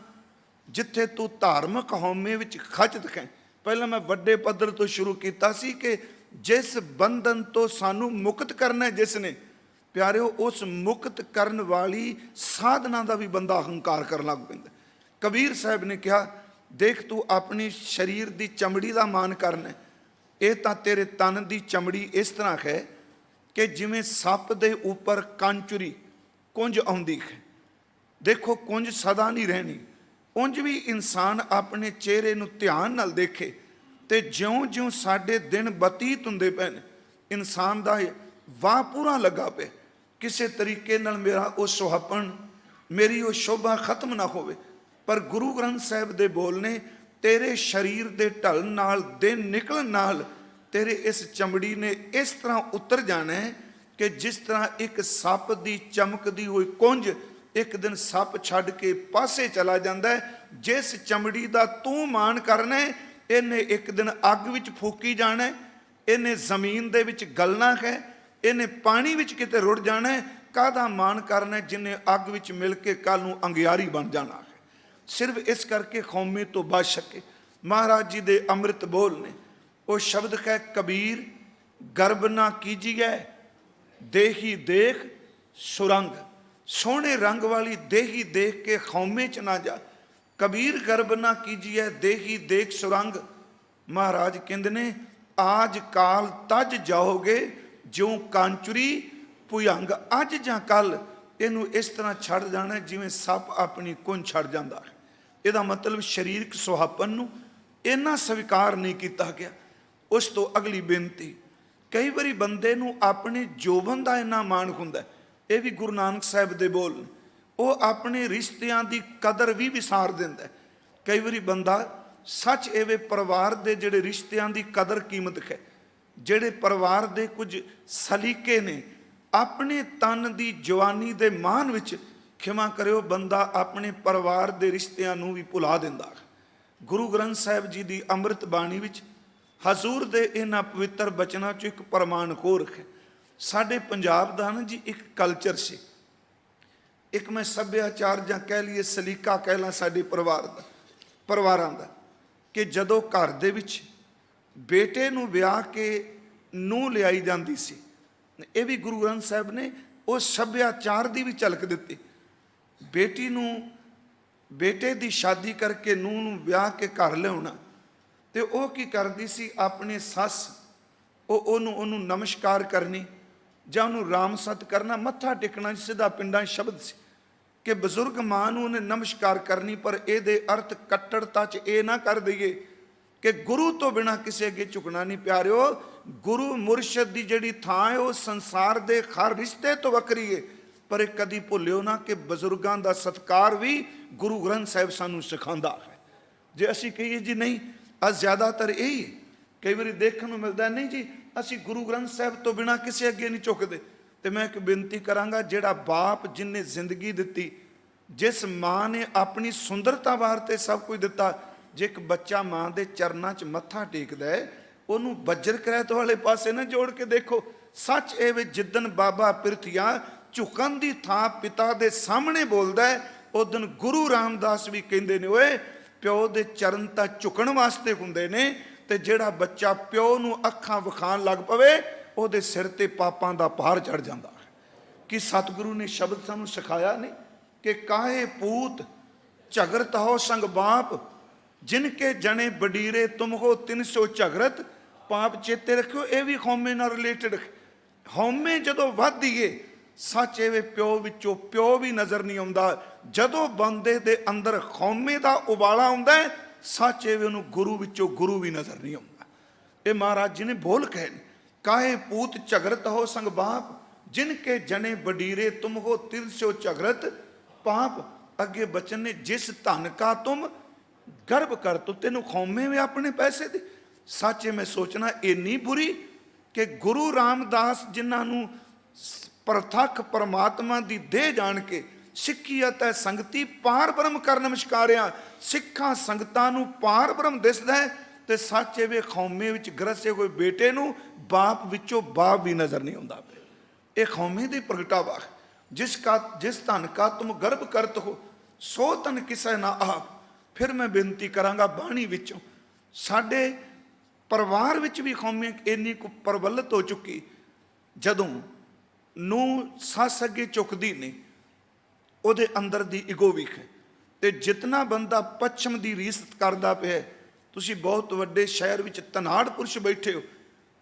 ਜਿੱਥੇ ਤੂੰ ਧਾਰਮਿਕ ਹਉਮੈ ਵਿੱਚ ਖਚਤ ਹੈ। ਪਹਿਲਾਂ ਮੈਂ ਵੱਡੇ ਪੱਧਰ ਤੋਂ ਸ਼ੁਰੂ ਕੀਤਾ ਸੀ ਕਿ ਜਿਸ ਬੰਧਨ ਤੋਂ ਸਾਨੂੰ ਮੁਕਤ ਕਰਨਾ ਜਿਸ ਨੇ, ਪਿਆਰਿਓ, ਉਸ ਮੁਕਤ ਕਰਨ ਵਾਲੀ ਸਾਧਨਾ ਦਾ ਵੀ ਬੰਦਾ ਹੰਕਾਰ ਕਰਨ ਲੱਗ ਪੈਂਦਾ। ਕਬੀਰ ਸਾਹਿਬ ਨੇ ਕਿਹਾ, ਦੇਖ ਤੂੰ ਆਪਣੀ ਸਰੀਰ ਦੀ ਚਮੜੀ ਦਾ ਮਾਣ ਕਰਨਾ, ਇਹ ਤਾਂ ਤੇਰੇ ਤਨ ਦੀ ਚਮੜੀ ਇਸ ਤਰ੍ਹਾਂ ਹੈ ਕਿ ਜਿਵੇਂ ਸੱਪ ਦੇ ਉੱਪਰ ਕਾਂਚੁਰੀ ਕੁੰਜ ਆਉਂਦੀ ਹੈ। ਦੇਖੋ, ਕੁੰਜ ਸਦਾ ਨਹੀਂ ਰਹਿਣੀ। ਉਂਝ ਵੀ ਇਨਸਾਨ ਆਪਣੇ ਚਿਹਰੇ ਨੂੰ ਧਿਆਨ ਨਾਲ ਦੇਖੇ ਤੇ ਜਿਉਂ-ਜਿਉਂ ਸਾਡੇ ਦਿਨ ਬਤੀਤ ਹੁੰਦੇ ਪਏ ਨੇ, ਇਨਸਾਨ ਦਾ ਵਾਹ ਪੂਰਾ ਲੱਗਾ ਪਿਆ, ਕਿਸੇ ਤਰੀਕੇ ਨਾਲ ਮੇਰਾ ਉਹ ਸੁਹੱਪਣ, ਮੇਰੀ ਉਹ ਸ਼ੋਭਾ ਖਤਮ ਨਾ ਹੋਵੇ। ਪਰ ਗੁਰੂ ਗ੍ਰੰਥ ਸਾਹਿਬ ਦੇ ਬੋਲ ਨੇ, ਤੇਰੇ ਸਰੀਰ ਦੇ ਢਲਣ ਨਾਲ, ਦਿਨ ਨਿਕਲਣ ਨਾਲ ਤੇਰੇ ਇਸ ਚਮੜੀ ਨੇ ਇਸ ਤਰ੍ਹਾਂ ਉਤਰ ਜਾਣਾ ਹੈ ਕਿ ਜਿਸ ਤਰ੍ਹਾਂ ਇੱਕ ਸੱਪ ਦੀ ਚਮਕਦੀ ਹੋਈ ਕੁੰਜ ਇੱਕ ਦਿਨ ਸੱਪ ਛੱਡ ਕੇ ਪਾਸੇ ਚਲਾ ਜਾਂਦਾ ਹੈ। ਜਿਸ ਚਮੜੀ ਦਾ ਤੂੰ ਮਾਣ ਕਰਨਾ, ਇਹਨੇ ਇੱਕ ਦਿਨ ਅੱਗ ਵਿੱਚ ਫੂਕੀ ਜਾਣਾ, ਇਹਨੇ ਜ਼ਮੀਨ ਦੇ ਵਿੱਚ ਗਲਣਾ ਹੈ, ਇਹਨੇ ਪਾਣੀ ਵਿੱਚ ਕਿਤੇ ਰੁੜ ਜਾਣਾ ਹੈ। ਕਾਹਦਾ ਮਾਣ ਕਰਨਾ ਜਿਹਨੇ ਅੱਗ ਵਿੱਚ ਮਿਲ ਕੇ ਕੱਲ ਨੂੰ ਅੰਗਿਆਰੀ ਬਣ ਜਾਣਾ ਹੈ। ਸਿਰਫ ਇਸ ਕਰਕੇ ਕੌਮੇ ਤੋਂ ਬਚ ਸਕੇ। ਮਹਾਰਾਜ ਜੀ ਦੇ ਅੰਮ੍ਰਿਤ ਬੋਲ ਨੇ, ਉਹ ਸ਼ਬਦ ਹੈ, ਕਬੀਰ ਗਰਬ ਨਾ ਕੀਜੀਏ ਦੇਹੀ ਦੇਖ ਸੁਰੰਗ। ਸੋਹਣੇ ਰੰਗ ਵਾਲੀ ਦੇਹੀ ਦੇਖ ਕੇ ਕੌਮੇ ਚ ਨਾ ਜਾ। ਕਬੀਰ ਗਰਬ ਨਾ ਕੀਜੀਏ ਦੇਹੀ ਦੇਖ ਸੁਰੰਗ। ਮਹਾਰਾਜ ਕਹਿੰਦੇ ਨੇ, ਆਜ ਕਾਲ ਤਜ ਜਾਓਗੇ ਜਿਉਂ ਕਾਂਚੁਰੀ ਭੁਯੰਗ। ਅੱਜ ਜਾਂ ਕੱਲ ਇਹਨੂੰ ਇਸ ਤਰ੍ਹਾਂ ਛੱਡ ਜਾਣਾ ਜਿਵੇਂ ਸੱਪ ਆਪਣੀ ਕੁੰਝ ਛੱਡ ਜਾਂਦਾ ਹੈ। ਇਹਦਾ ਮਤਲਬ ਸਰੀਰਕ ਸੁਹੱਪਣ ਨੂੰ ਇੰਨਾ ਸਵੀਕਾਰ ਨਹੀਂ ਕੀਤਾ ਗਿਆ। ਉਸ ਤੋਂ ਅਗਲੀ ਬੇਨਤੀ, ਕਈ ਵਾਰੀ ਬੰਦੇ ਨੂੰ ਆਪਣੇ ਜੋਬਨ ਦਾ ਇੰਨਾ ਮਾਣ ਹੁੰਦਾ, ਇਹ ਵੀ ਗੁਰੂ ਨਾਨਕ ਸਾਹਿਬ ਦੇ ਬੋਲ ਨੇ, ਉਹ ਆਪਣੇ ਰਿਸ਼ਤਿਆਂ ਦੀ ਕਦਰ ਵੀ ਵਿਸਾਰ ਦਿੰਦਾ। ਕਈ ਵਾਰੀ ਬੰਦਾ ਸੱਚ ਐਵੇਂ ਪਰਿਵਾਰ ਦੇ ਜਿਹੜੇ ਰਿਸ਼ਤਿਆਂ ਦੀ ਕਦਰ ਕੀਮਤ ਹੈ, ਜਿਹੜੇ ਪਰਿਵਾਰ ਦੇ ਕੁਝ ਸਲੀਕੇ ਨੇ, ਆਪਣੇ ਤਨ ਦੀ ਜਵਾਨੀ ਦੇ ਮਾਣ ਵਿੱਚ, ਖਿਮਾ ਕਰਿਓ, ਬੰਦਾ ਆਪਣੇ ਪਰਿਵਾਰ ਦੇ ਰਿਸ਼ਤਿਆਂ ਨੂੰ ਵੀ ਭੁਲਾ ਦਿੰਦਾ। ਗੁਰੂ ਗ੍ਰੰਥ ਸਾਹਿਬ ਜੀ ਦੀ ਅੰਮ੍ਰਿਤ ਬਾਣੀ ਵਿੱਚ ਹਜ਼ੂਰ ਦੇ ਇਹਨਾਂ ਪਵਿੱਤਰ ਬਚਨਾਂ 'ਚ ਇੱਕ ਪ੍ਰਮਾਣ ਹੋਰ ਹੈ। ਸਾਡੇ ਪੰਜਾਬ ਦਾ ਨਾ ਜੀ ਇੱਕ ਕਲਚਰ ਸੀ, ਇੱਕ ਮੈਂ ਸੱਭਿਆਚਾਰ ਜਾਂ ਕਹਿ ਲਈਏ ਸਲੀਕਾ ਕਹਿ ਲਾਂ ਸਾਡੇ ਪਰਿਵਾਰਾਂ ਦਾ, ਕਿ ਜਦੋਂ ਘਰ ਦੇ ਵਿੱਚ ਬੇਟੇ ਨੂੰ ਵਿਆਹ ਕੇ ਨੂੰਹ ਲਿਆਈ ਜਾਂਦੀ ਸੀ, ਇਹ ਵੀ ਗੁਰੂ ਗ੍ਰੰਥ ਸਾਹਿਬ ਨੇ ਉਸ ਸੱਭਿਆਚਾਰ ਦੀ ਵੀ ਝਲਕ ਦਿੱਤੀ। ਬੇਟੀ ਨੂੰ ਬੇਟੇ ਦੀ ਸ਼ਾਦੀ ਕਰਕੇ ਨੂੰਹ ਨੂੰ ਵਿਆਹ ਕੇ ਘਰ ਲਿਆਉਣਾ, ਤੇ ਉਹ ਕੀ ਕਰਦੀ ਸੀ, ਆਪਣੀ ਸੱਸ ਉਹਨੂੰ ਨਮਸਕਾਰ ਕਰਨੀ ਜਾਂ ਉਹਨੂੰ ਰਾਮ ਸਤ ਕਰਨਾ, ਮੱਥਾ ਟੇਕਣਾ। ਸਿੱਧਾ ਪਿੰਡਾਂ 'ਚ ਸ਼ਬਦ ਸੀ ਕਿ ਬਜ਼ੁਰਗ ਮਾਂ ਨੂੰ ਉਹਨੇ ਨਮਸਕਾਰ ਕਰਨੀ, ਪਰ ਇਹਦੇ ਅਰਥ ਕੱਟੜਤਾ 'ਚ ਇਹ ਨਾ ਕਰ ਦਈਏ ਕਿ ਗੁਰੂ ਤੋਂ ਬਿਨਾਂ ਕਿਸੇ ਅੱਗੇ ਝੁਕਣਾ ਨਹੀਂ। ਪਿਆਰਿਓ, ਗੁਰੂ ਮੁਰਸ਼ਦ ਦੀ ਜਿਹੜੀ ਥਾਂ ਹੈ ਉਹ ਸੰਸਾਰ ਦੇ ਹਰ ਰਿਸ਼ਤੇ ਤੋਂ ਵੱਖਰੀ ਹੈ, ਪਰ ਇਹ ਕਦੀ ਭੁੱਲਿਓ ਨਾ ਕਿ ਬਜ਼ੁਰਗਾਂ ਦਾ ਸਤਿਕਾਰ ਵੀ ਗੁਰੂ ਗ੍ਰੰਥ ਸਾਹਿਬ ਸਾਨੂੰ ਸਿਖਾਉਂਦਾ ਹੈ। ਜੇ ਅਸੀਂ ਕਹੀਏ ਜੀ ਨਹੀਂ, ਜ਼ਿਆਦਾਤਰ ਇਹੀ ਕਈ ਵਾਰੀ ਦੇਖਣ ਨੂੰ ਮਿਲਦਾ, ਨਹੀਂ ਜੀ ਅਸੀਂ ਗੁਰੂ ਗ੍ਰੰਥ ਸਾਹਿਬ ਤੋਂ ਬਿਨਾਂ ਕਿਸੇ ਅੱਗੇ ਨਹੀਂ ਝੁਕਦੇ। ਤੇ ਮੈਂ ਇੱਕ ਬੇਨਤੀ ਕਰਾਂਗਾ, ਜਿਹੜਾ ਬਾਪ ਜਿਨੇ ਜ਼ਿੰਦਗੀ ਦਿੱਤੀ, ਜਿਸ ਮਾਂ ਨੇ ਆਪਣੀ ਸੁੰਦਰਤਾ ਵਾਸਤੇ ਸਭ ਕੁਝ ਦਿੱਤਾ, ਜੇ ਇੱਕ ਬੱਚਾ ਮਾਂ ਦੇ ਚਰਨਾਂ 'ਚ ਮੱਥਾ ਟੇਕਦਾ ਹੈ, ਉਹਨੂੰ ਬੱਜਰ ਕਰੈਤ ਵਾਲੇ ਪਾਸੇ ਨਾ ਜੋੜ ਕੇ ਦੇਖੋ। ਸੱਚ ਇਹ ਵੇ, ਜਿੱਦਣ ਬਾਬਾ ਪਿਰਥੀਆ ਝੁਕਣ ਦੀ ਥਾਂ ਪਿਤਾ ਦੇ ਸਾਹਮਣੇ ਬੋਲਦਾ ਹੈ, ਉਦਣ ਗੁਰੂ ਰਾਮਦਾਸ ਵੀ ਕਹਿੰਦੇ ਨੇ, ਓਏ ਪਿਓ ਦੇ ਚਰਨ ਤਾਂ ਝੁਕਣ ਵਾਸਤੇ ਹੁੰਦੇ ਨੇ, ਤੇ ਜਿਹੜਾ ਬੱਚਾ ਪਿਓ ਨੂੰ ਅੱਖਾਂ ਵਿਖਾਣ ਲੱਗ ਪਵੇ, ਉਹਦੇ ਸਿਰ ਤੇ ਪਾਪਾਂ ਦਾ ਭਾਰ ਚੜ ਜਾਂਦਾ ਹੈ। ਕਿ ਸਤਿਗੁਰੂ ਨੇ ਸ਼ਬਦ ਸਾਨੂੰ ਸਿਖਾਇਆ ਨਹੀਂ ਕਿ ਕਾਹੇ ਪੂਤ ਝਗਰਤ ਹੋ ਸੰਗ ਬਾਪ, ਜਿਨ ਕੇ ਜਣੇ ਬਡੀਰੇ ਤੁਮ ਹੋ 300 ਝਗਰਤ ਪਾਪ। ਚੇਤੇ ਰੱਖਿਓ, ਇਹ ਵੀ ਹਉਮੈ ਨਾਲ ਰਿਲੇਟਡ। ਹਉਮੈ ਜਦੋਂ ਵੱਧਦੀ ਏ, ਸੱਚ ਇਹ ਪਿਓ ਵਿੱਚੋਂ ਪਿਓ ਵੀ ਨਜ਼ਰ ਨਹੀਂ ਆਉਂਦਾ। ਜਦੋਂ ਬੰਦੇ ਦੇ ਅੰਦਰ ਹਉਮੈ ਦਾ ਉਬਾਲਾ ਆਉਂਦਾ ਹੈ, ਸੱਚ ਇਹ ਉਹਨੂੰ ਗੁਰੂ ਵਿੱਚੋਂ ਗੁਰੂ ਵੀ ਨਜ਼ਰ ਨਹੀਂ ਆਉਂਦਾ। ਇਹ ਮਹਾਰਾਜ ਜੀ ਨੇ ਬੋਲ ਕਹੇ, ਕਾਹੇ ਪੂਤ ਝਗਰਤ ਹੋ ਸੰਗ ਬਾਪ, ਜਿਨ ਕੇ ਜਣੇ ਬਡੀਰੇ ਤੁਮ ਹੋ 300 ਝਗਰਤ ਪਾਪ। ਅੱਗੇ ਬਚਨ ਨੇ, ਜਿਸ ਧਨ ਕਾ ਤੁਮ ਗਰਭ ਕਰ ਤੋ, ਤੈਨੂੰ ਖੌਮੇ ਵੀ ਆਪਣੇ ਪੈਸੇ ਦੀ। ਸੱਚ ਮੈਂ ਸੋਚਣਾ ਇੰਨੀ ਬੁਰੀ ਕਿ ਗੁਰੂ ਰਾਮਦਾਸ ਜਿਨ੍ਹਾਂ ਨੂੰ ਪ੍ਰਤੱਖ ਪਰਮਾਤਮਾ ਦੀ ਦੇਹ ਜਾਣ ਕੇ ਸਿੱਖੀ ਅਤੇ ਸੰਗਤੀ ਪਾਰ ਬ੍ਰਹਮ ਕਰ ਨਮਸਕਾਰਿਆ, ਸਿੱਖਾਂ ਸੰਗਤਾਂ ਨੂੰ ਪਾਰ ਬ੍ਰਹਮ ਦਿਸਦਾ ਹੈ, ਤੇ ਸੱਚ ਇਹ ਖੌਮੇ ਵਿੱਚ ਗਰਸੇ ਹੋਏ ਬੇਟੇ ਨੂੰ ਬਾਪ ਵਿੱਚੋਂ ਬਾਪ ਵੀ ਨਜ਼ਰ ਨਹੀਂ ਆਉਂਦਾ। ਇਹ ਖੌਮੇ ਦੀ ਪ੍ਰਗਟਾਵਾ। ਜਿਸ ਧਨ ਕਾ ਤੁਮ ਗਰਭ ਕਰਤ ਹੋ, ਸੋ ਧਨ ਕਿਸੇ ਨਾ ਆਪ। ਫਿਰ ਮੈਂ ਬੇਨਤੀ ਕਰਾਂਗਾ, ਬਾਣੀ ਵਿੱਚੋਂ ਸਾਡੇ ਪਰਿਵਾਰ ਵਿੱਚ ਵੀ ਖੌਮੇ ਇੰਨੀ ਕੁ ਪ੍ਰਬਲਿਤ ਹੋ ਚੁੱਕੀ, ਜਦੋਂ ਨੂੰ ਸੱਸ ਅੱਗੇ ਝੁਕਦੀ ਨਹੀਂ, ਉਹਦੇ ਅੰਦਰ ਦੀ ਇਗੋ ਵਿਖ ਹੈ। ਤੇ ਜਿਤਨਾ ਬੰਦਾ ਪੱਛਮ ਦੀ ਰੀਸ ਕਰਦਾ ਪਿਆ, ਤੁਸੀਂ ਬਹੁਤ ਵੱਡੇ ਸ਼ਹਿਰ ਵਿੱਚ ਧਨਾੜ ਪੁਰਸ਼ ਬੈਠੇ ਹੋ,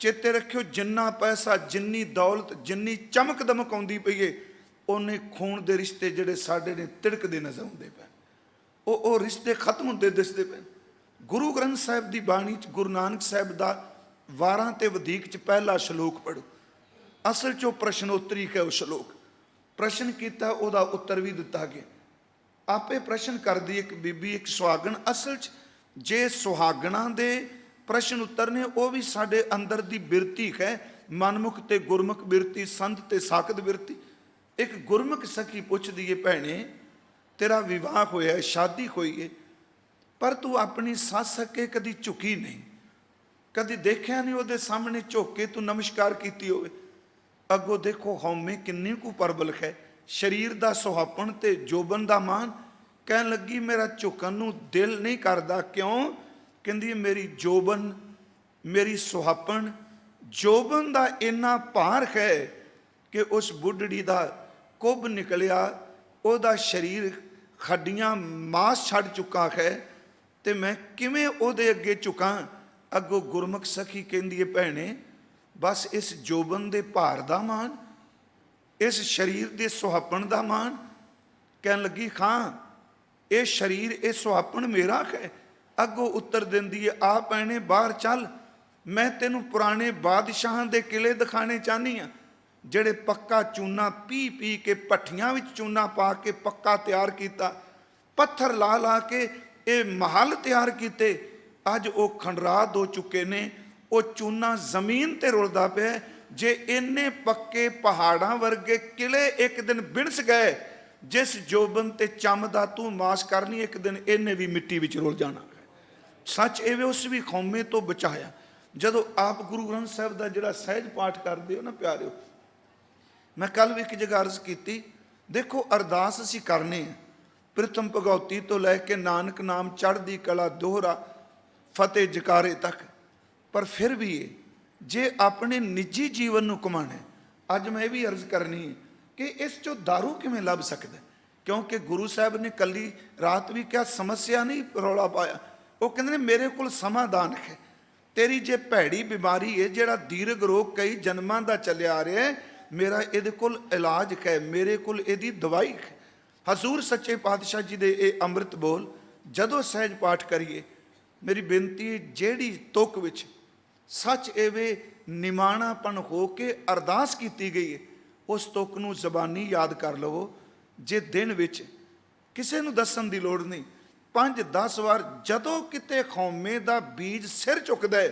ਚੇਤੇ ਰੱਖਿਓ, ਜਿੰਨਾ ਪੈਸਾ, ਜਿੰਨੀ ਦੌਲਤ, ਜਿੰਨੀ ਚਮਕ ਦਮਕ ਆਉਂਦੀ ਪਈ ਏ, ਉਹਨੇ ਖੂਨ ਦੇ ਰਿਸ਼ਤੇ ਜਿਹੜੇ ਸਾਡੇ ਨੇ ਤਿੜਕਦੇ ਨਜ਼ਰ ਆਉਂਦੇ ਪਏ। ਉਹ ਰਿਸ਼ਤੇ ਖਤਮ ਹੁੰਦੇ ਦਿਸਦੇ ਪਏ। ਗੁਰੂ ਗ੍ਰੰਥ ਸਾਹਿਬ ਦੀ ਬਾਣੀ 'ਚ ਗੁਰੂ ਨਾਨਕ ਸਾਹਿਬ ਦਾ 12 ਤੇ ਵਧੇਕ 'ਚ ਪਹਿਲਾ ਸ਼ਲੋਕ ਪੜ੍ਹੋ। ਅਸਲ 'ਚੋਂ ਪ੍ਰਸ਼ਨੋਤਰੀ ਹੈ ਉਹ ਸ਼ਲੋਕ। ਪ੍ਰਸ਼ਨ ਕੀਤਾ, ਉਹਦਾ ਉੱਤਰ ਵੀ ਦਿੱਤਾ ਗਿਆ। ਆਪੇ ਪ੍ਰਸ਼ਨ ਕਰਦੀ ਇੱਕ ਬੀਬੀ, ਇੱਕ ਸੁਹਾਗਣ। ਅਸਲ 'ਚ ਜੇ ਸੁਹਾਗਣਾਂ ਦੇ ਪ੍ਰਸ਼ਨ ਉੱਤਰ ਨੇ, ਉਹ ਵੀ ਸਾਡੇ ਅੰਦਰ ਦੀ ਬਿਰਤੀ ਹੈ, ਮਨਮੁਖ ਤੇ ਗੁਰਮੁਖ ਬਿਰਤੀ, ਸੰਤ ਤੇ ਸਾਖਤ ਬਿਰਤੀ। ਇੱਕ ਗੁਰਮੁਖ ਸਖੀ ਪੁੱਛਦੀ ਏ, ਭੈਣੇ ਤੇਰਾ ਵਿਵਾਹ ਹੋਇਆ, ਸ਼ਾਦੀ ਹੋਈ ਏ, ਪਰ ਤੂੰ ਆਪਣੀ ਸੱਸ ਅੱਗੇ ਕਦੀ ਝੁਕੀ ਨਹੀਂ, ਕਦੀ ਦੇਖਿਆ ਨਹੀਂ ਉਹਦੇ ਸਾਹਮਣੇ ਝੁਕ ਕੇ ਤੂੰ ਨਮਸਕਾਰ ਕੀਤੀ ਹੋਵੇ। ਅੱਗੋਂ ਦੇਖੋ ਹਉਮੈ ਕਿੰਨੀ ਕੁ ਪ੍ਰਬਲ ਹੈ। ਸਰੀਰ ਦਾ ਸੁਹਾਪਣ ਤੇ ਜੋਬਨ ਦਾ ਮਾਨ। ਕਹਿਣ ਲੱਗੀ, ਮੇਰਾ ਝੁਕਣ ਨੂੰ ਦਿਲ ਨਹੀਂ ਕਰਦਾ। ਕਿਉਂ? ਕਹਿੰਦੀ ਮੇਰੀ ਜੋਬਨ, ਮੇਰੀ ਸੁਹਾਪਣ, ਜੋਬਨ ਦਾ ਇੰਨਾ ਭਾਰ ਹੈ ਕਿ ਉਸ ਬੁੱਢੜੀ ਦਾ ਕੁੱਬ ਨਿਕਲਿਆ, ਉਹਦਾ ਸਰੀਰ ਹੱਡੀਆਂ ਮਾਸ ਛੱਡ ਚੁੱਕਾ ਹੈ, ਤੇ ਮੈਂ ਕਿਵੇਂ ਉਹਦੇ ਅੱਗੇ ਝੁਕਾਂ। ਅੱਗੋਂ ਗੁਰਮੁਖ ਸਖੀ ਕਹਿੰਦੀ ਹੈ, ਭੈਣੇ ਬਸ ਇਸ ਜੋਬਨ ਦੇ ਭਾਰ ਦਾ ਮਾਨ, ਇਸ ਸਰੀਰ ਦੇ ਸੁਹਾਪਣ ਦਾ ਮਾਨ। ਕਹਿਣ ਲੱਗੀ, ਹਾਂ ਇਹ ਸਰੀਰ, ਇਹ ਸੁਹਾਪਣ ਮੇਰਾ ਹੈ। ਅੱਗੋਂ ਉੱਤਰ ਦਿੰਦੀ ਹੈ, ਆ ਭੈਣੇ ਬਾਹਰ ਚੱਲ, ਮੈਂ ਤੈਨੂੰ ਪੁਰਾਣੇ ਬਾਦਸ਼ਾਹਾਂ ਦੇ ਕਿਲੇ ਦਿਖਾਣੇ ਚਾਹਨੀ ਆ, ਜਿਹੜੇ ਪੱਕਾ ਚੂਨਾ ਪੀ ਪੀ ਕੇ, ਭੱਠੀਆਂ ਵਿੱਚ ਚੂਨਾ ਪਾ ਕੇ ਪੱਕਾ ਤਿਆਰ ਕੀਤਾ, ਪੱਥਰ ਲਾ ਲਾ ਕੇ ਇਹ ਮਹੱਲ ਤਿਆਰ ਕੀਤੇ। ਅੱਜ ਉਹ ਖੰਡਰਾਤ ਹੋ ਚੁੱਕੇ ਨੇ, ਉਹ ਚੂਨਾ ਜ਼ਮੀਨ ਤੇ ਰੁਲਦਾ ਪਿਆ। ਜੇ ਇੰਨੇ ਪੱਕੇ ਪਹਾੜਾਂ ਵਰਗੇ ਕਿਲੇ ਇੱਕ ਦਿਨ ਬਿਣਸ ਗਏ, ਜਿਸ ਜੋਬਨ ਤੇ ਚੰਮ ਦਾ ਤੂੰ ਮਾਸ ਕਰਨੀ, ਇੱਕ ਦਿਨ ਇਹਨੇ ਵੀ ਮਿੱਟੀ ਵਿੱਚ ਰੁਲ ਜਾਣਾ। ਸੱਚ ਇਹ ਉਸ ਵੀ ਖੌਮੇ ਤੋਂ ਬਚਾਇਆ। ਜਦੋਂ ਆਪ ਗੁਰੂ ਗ੍ਰੰਥ ਸਾਹਿਬ ਦਾ ਜਿਹੜਾ ਸਹਿਜ ਪਾਠ ਕਰਦੇ ਹੋ ਨਾ ਪਿਆਰਿਓ, ਮੈਂ ਕੱਲ ਵੀ ਇੱਕ ਜਗ੍ਹਾ ਅਰਜ਼ ਕੀਤੀ, ਦੇਖੋ ਅਰਦਾਸ ਅਸੀਂ ਕਰਨੇ ਆ ਪ੍ਰਿਥਮ ਭਗਉਤੀ ਤੋਂ ਲੈ ਕੇ ਨਾਨਕ ਨਾਮ ਚੜ੍ਹਦੀ ਕਲਾ ਦੋਹਰਾ ਫਤਿਹ ਜਕਾਰੇ ਤੱਕ, ਪਰ ਫਿਰ ਵੀ ਜੇ ਆਪਣੇ ਨਿੱਜੀ ਜੀਵਨ ਨੂੰ ਕਮਾਣਾ, ਅੱਜ ਮੈਂ ਇਹ ਵੀ ਅਰਜ਼ ਕਰਨੀ ਹੈ ਕਿ ਇਸ ਚੋਂ ਦਾਰੂ ਕਿਵੇਂ ਲੱਭ ਸਕਦਾ। क्योंकि गुरु साहब ने कली रात भी क्या समस्या नहीं रौला पाया। वो कहते ने मेरे को समाधान है, तेरी जे भैड़ी बीमारी है जिहड़ा दीर्घ रोग कई जन्मां दा चलिया आ रहा है, मेरा इहदे कोल इलाज है, मेरे कोल इहदी दवाई है। हजूर सच्चे पातशाह जी दे ये अमृत बोल जदों सहज पाठ करिए, मेरी बेनती है जिहड़ी तुक विच सच एवे निमाणापन हो के अरदास की गई है, उस तुक नूं जबानी याद कर लवो। जे दिन विच किसी नूं दस्सण दी लोड़ नहीं, 5-10 वार जदों किते खौमे दा बीज सिर चुकदा है,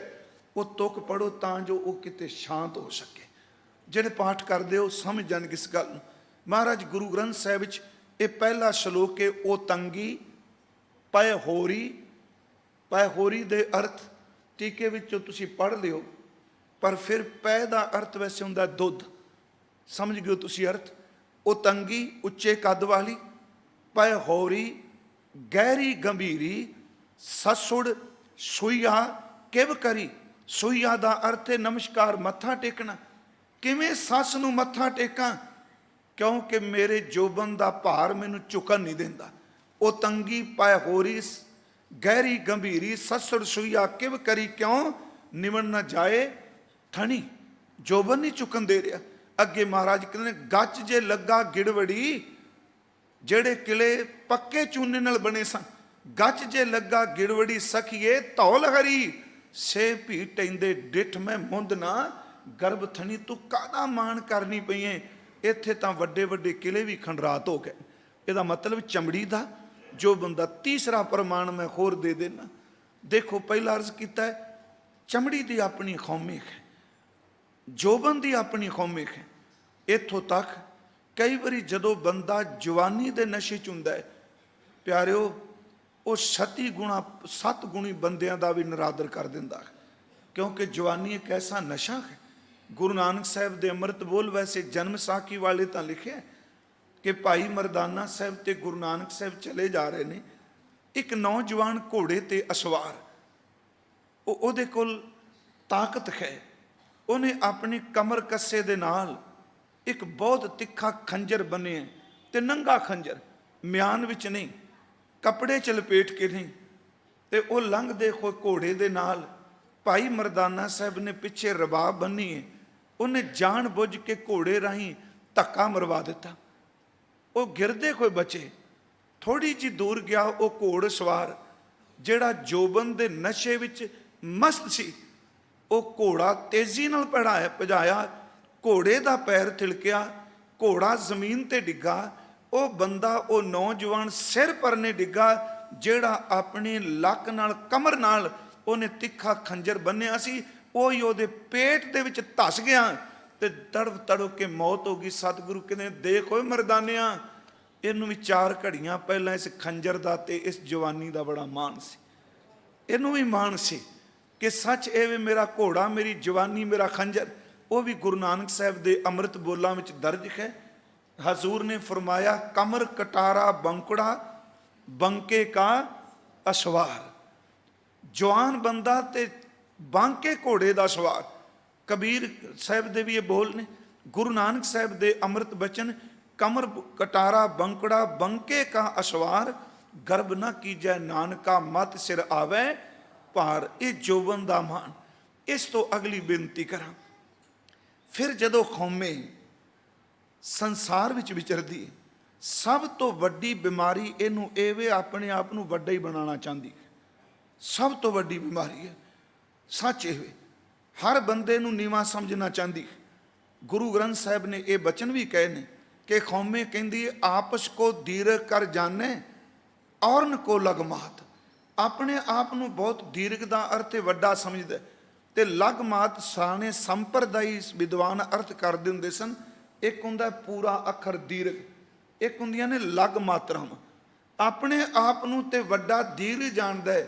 वो तुक पढ़ो तां जो वो किते शांत हो सके। जिहड़े पाठ करदे हो समझ जाण किस गल नूं। महाराज गुरु ग्रंथ साहिब विच ये पहला श्लोक है, ओ तंगी पै होरी। पै होरी दे अर्थ टीके विचों तुसीं पढ़ लिओ, पर फिर पै दा अर्थ वैसे हुंदा दुध, समझ गए तुसीं अर्थ। ओ तंगी उच्चे कद वाली, पै होरी गहरी गंभीरी, ससुड़ सुईया किव करी। सुईया दा अर्थ है नमस्कार, मत्था टेकना। किवें सस नूं मत्था टेकां, क्योंकि मेरे जोबन दा भार मैनूं चुकन नहीं देंदा। ओ तंगी पै होरी गहरी गंभीरी, ससुड़ सुईया किव करी, क्यों निवण न जाए थनी, जोबन नहीं चुकन दे रहा। अगे महाराज कहते हैं गच जे लगा गिड़वड़ी, जेड़े किले पक्के चूने नाल बने सन, गच जे लगा गिड़वड़ी सखिए धौल हरी, से भी टेंदे डिठ मैं मुंद ना गर्भ थनी। तू कादा मान करनी पई है, इत्थे तां वड्डे वड्डे किले भी खंडरात हो गए। इहदा मतलब चमड़ी दा जो बंदा। तीसरा प्रमाण मैं होर दे देना, देखो पहला अर्ज किया है चमड़ी की अपनी खौमी है, जोबन की अपनी खौमी है। इत्थों तक कई बारी जदों बंदा जवानी के नशे च हुंदा है, प्यारिओ वो 37 गुणा 7 गुणी बंदियां दा भी निरादर कर दिंदा है, क्योंकि जवानी एक ऐसा नशा है। गुरु नानक साहब दे अमृत बोल वैसे जन्म साखी वाले तो लिखे कि भाई मरदाना साहब ते गुरु नानक साहब चले जा रहे ने, एक नौजवान घोड़े ते असवार, ਉਹਦੇ ਕੋਲ ताकत है, उन्हें अपनी कमर कस्से दे नाल एक बहुत तिखा खंजर बने ते नंगा खंजर, म्यान विच नहीं, कपड़े च लपेट के नहीं, ते वो लंघदे होए घोड़े दे नाल भाई मरदाना साहब ने पिछे रबाब बनी है, उन्हें जान बुझ के घोड़े राही धक्का मरवा दिता। वो गिरदे होए बचे, थोड़ी जी दूर गया वो घोड़ सवार जिहड़ा जोबन दे नशे विच मस्त सी, वो घोड़ा तेजी नाल भजाया, घोड़े दा पैर थिलकिया, घोड़ा जमीन ते डिग्गा, वो बंदा वो नौजवान सिर परने डिग्गा जिहड़ा अपनी लक नाल कमर नाल उन्हें तिखा खंजर बन्निया सी, ओही ओहदे पेट दे विच धस गया ते तड़प तड़प के मौत हो गई। सतगुरु कहते देख होए मरदानिया, इनू भी 4 घड़ियां पहला इस खंजर दा ते इस जवानी दा बड़ा मान सी, इनू भी मान सी कि सच एवे मेरा घोड़ा, मेरी जवानी, मेरा खंजर। वो भी गुरु नानक साहब दे अमृत बोलां विच दर्ज है। हजूर ने फरमाया कमर कटारा बंकुड़ा बंके का असवार, जवान बंदा ते बांके घोड़े दा सवार। कबीर साहब दे भी ये बोल ने, गुरु नानक साहब दे अमृत बचन, कमर कटारा बंकड़ा बंके का असवार, गर्भ न कीजै नानका मत सिर आवे भार। ये जोबन दा मान। इस तो अगली बेनती करा, फिर जदों खौमे संसार विच विचरदी, सब तो वड्डी बीमारी इनू एवे अपने आप नू वड्डा ही बनाना चाहती है, सब तो वड्डी बीमारी है। सच एवे हर बंदे नू नीवा समझना चाहती है। गुरु ग्रंथ साहब ने यह बचन भी कहे ने कि खौमे कहती आपस को दीर्घ कर जाने और न को लगमात। अपने आप नू बहुत दीर्घ का अर्थ वड्डा समझदा ते लगमात साने संप्रदायी विद्वान अर्थ करते हुंदे सन। एक हुंदा पूरा अखर दीर्घ, एक हुंदियां ने लग मात्रां। अपने आप नू ते वड्डा दीर्घ जानदा है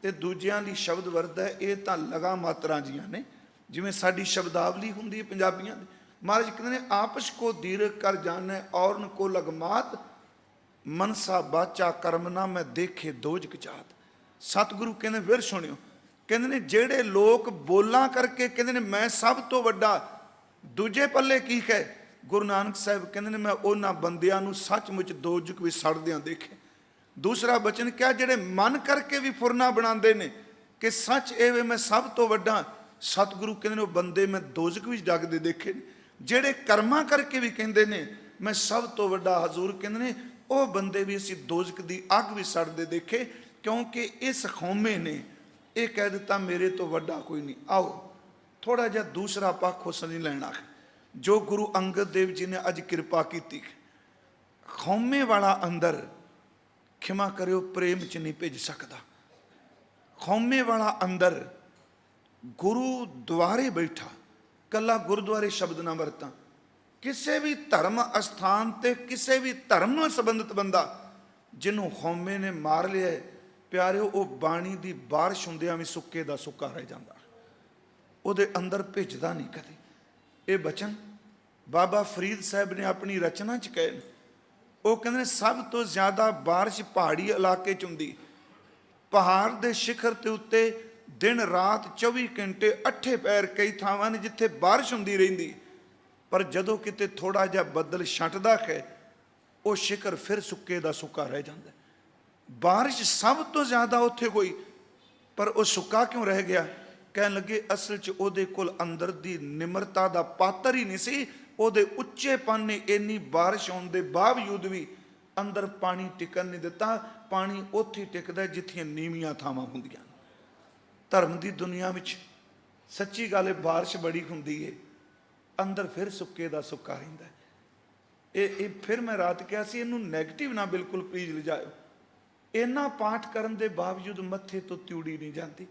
ते दूजियां दी शब्द वरदा है ये तां लगा मात्रां जियां ने, जिवें साडी शब्दावली हुंदी है पंजाबियां दी। महाराज कहते हैं आपस को दीर्घ कर जाने और न को लगमात, मनसा बाचा कर्मना मैं देखे दोजक चात। सतगुरु कहते फिर सुनियो, कहते ने जेड़े लोग बोलां करके कहते ने मैं सब तो वड्डा, दूजे पल्ले की है ਗੁਰੂ ਨਾਨਕ ਸਾਹਿਬ ਕਹਿੰਦੇ ਨੇ ਮੈਂ ਉਹਨਾਂ ਬੰਦਿਆਂ ਨੂੰ ਸੱਚਮੁੱਚ ਦੋਜ਼ਖ ਵਿੱਚ ਸੜਦਿਆਂ ਦੇਖੇ। ਦੂਸਰਾ ਬਚਨ ਕਿਹਾ ਜਿਹੜੇ ਮਨ ਕਰਕੇ ਵੀ ਫੁਰਨਾ ਬਣਾਉਂਦੇ ਨੇ ਕਿ ਸੱਚ ਇਹ ਵੇ ਮੈਂ ਸਭ ਤੋਂ ਵੱਡਾ, ਸਤਿਗੁਰੂ ਕਹਿੰਦੇ ਨੇ ਉਹ ਬੰਦੇ ਮੈਂ ਦੋਜ਼ਖ ਵਿੱਚ ਡਗਦੇ ਦੇਖੇ ਨੇ। ਜਿਹੜੇ ਕਰਮਾਂ ਕਰਕੇ ਵੀ ਕਹਿੰਦੇ ਨੇ ਮੈਂ ਸਭ ਤੋਂ ਵੱਡਾ, ਹਜ਼ੂਰ ਕਹਿੰਦੇ ਨੇ ਉਹ ਬੰਦੇ ਵੀ ਅਸੀਂ ਦੋਜ਼ਖ ਦੀ ਅੱਗ ਵਿੱਚ ਸੜਦੇ ਦੇਖੇ, ਕਿਉਂਕਿ ਇਸ ਖੌਮੇ ਨੇ ਇਹ ਕਹਿ ਦਿੱਤਾ ਮੇਰੇ ਤੋਂ ਵੱਡਾ ਕੋਈ ਨਹੀਂ। ਆਓ ਥੋੜਾ ਜਿਹਾ ਦੂਸਰਾ ਪੱਖ ਉਸ ਨਹੀਂ ਲੈਣਾ ਜੋ ਗੁਰੂ ਅੰਗਦ ਦੇਵ ਜੀ ਨੇ ਅੱਜ ਕਿਰਪਾ ਕੀਤੀ। ਖੌਮੇ ਵਾਲਾ ਅੰਦਰ ਖਿਮਾ ਕਰਿਓ ਪ੍ਰੇਮ ਚ ਨਹੀਂ ਭਿੱਜ ਸਕਦਾ। ਖੌਮੇ ਵਾਲਾ ਅੰਦਰ ਗੁਰੂ ਦੁਆਰੇ ਬੈਠਾ, ਕੱਲਾ ਗੁਰਦੁਆਰੇ ਸ਼ਬਦ ਨਾ ਵਰਤਾਂ, ਕਿਸੇ ਵੀ ਧਰਮ ਅਸਥਾਨ ਤੇ ਕਿਸੇ ਵੀ ਧਰਮ ਨਾਲ ਸੰਬੰਧਿਤ ਬੰਦਾ ਜਿਹਨੂੰ ਖੌਮੇ ਨੇ ਮਾਰ ਲਿਆ ਪਿਆਰਿਓ, ਉਹ ਬਾਣੀ ਦੀ ਬਾਰਿਸ਼ ਹੁੰਦਿਆਂ ਵੀ ਸੁੱਕੇ ਦਾ ਸੁੱਕਾ ਰਹਿ ਜਾਂਦਾ, ਉਹਦੇ ਅੰਦਰ ਭਿੱਜਦਾ ਨਹੀਂ ਕਦੇ। ਇਹ ਬਚਨ ਬਾਬਾ ਫਰੀਦ ਸਾਹਿਬ ਨੇ ਆਪਣੀ ਰਚਨਾ 'ਚ ਕਹੇ ਨੇ। ਉਹ ਕਹਿੰਦੇ ਨੇ ਸਭ ਤੋਂ ਜ਼ਿਆਦਾ ਬਾਰਿਸ਼ ਪਹਾੜੀ ਇਲਾਕੇ 'ਚ ਹੁੰਦੀ। ਪਹਾੜ ਦੇ ਸ਼ਿਖਰ ਤੇ ਉੱਤੇ ਦਿਨ ਰਾਤ 24 ਘੰਟੇ 8 ਪੈਰ ਕਈ ਥਾਵਾਂ ਨੇ ਜਿੱਥੇ ਬਾਰਿਸ਼ ਹੁੰਦੀ ਰਹਿੰਦੀ, ਪਰ ਜਦੋਂ ਕਿਤੇ ਥੋੜਾ ਜਿਹਾ ਬੱਦਲ ਛੱਟਦਾ ਹੈ ਉਹ ਸ਼ਿਖਰ ਫਿਰ ਸੁੱਕੇ ਦਾ ਸੁੱਕਾ ਰਹਿ ਜਾਂਦਾ। ਬਾਰਿਸ਼ ਸਭ ਤੋਂ ਜ਼ਿਆਦਾ ਉੱਥੇ ਹੋਈ, ਪਰ ਉਹ ਸੁੱਕਾ ਕਿਉਂ ਰਹਿ ਗਿਆ? ਕਹਿਣ ਲੱਗੇ ਅਸਲ 'ਚ ਉਹਦੇ ਕੋਲ ਅੰਦਰ ਦੀ ਨਿਮਰਤਾ ਦਾ ਪਾਤਰ ਹੀ ਨਹੀਂ ਸੀ। ਉਹਦੇ ਉੱਚੇਪਨ ਨੇ ਇੰਨੀ ਬਾਰਿਸ਼ ਹੋਣ ਦੇ ਬਾਵਜੂਦ ਵੀ ਅੰਦਰ ਪਾਣੀ ਟਿਕਣ ਨਹੀਂ ਦਿੱਤਾ। ਪਾਣੀ ਉੱਥੇ ਟਿਕਦਾ ਜਿੱਥੇ ਨੀਵੀਆਂ ਥਾਵਾਂ ਹੁੰਦੀਆਂ। ਧਰਮ ਦੀ ਦੁਨੀਆ ਵਿੱਚ ਸੱਚੀ ਗੱਲ ਹੈ, ਬਾਰਿਸ਼ ਬੜੀ ਹੁੰਦੀ ਹੈ, ਅੰਦਰ ਫਿਰ ਸੁੱਕੇ ਦਾ ਸੁੱਕਾ ਰਹਿੰਦਾ। ਇਹ ਫਿਰ ਮੈਂ ਰਾਤ ਕਿਹਾ ਸੀ ਇਹਨੂੰ ਨੈਗੇਟਿਵ ਨਾ ਬਿਲਕੁਲ ਪਲੀਜ਼ ਲਿਜਾਇਓ। ਇੰਨਾ ਪਾਠ ਕਰਨ ਦੇ ਬਾਵਜੂਦ ਮੱਥੇ ਤੋਂ ਤਿਉੜੀ ਨਹੀਂ ਜਾਂਦੀ।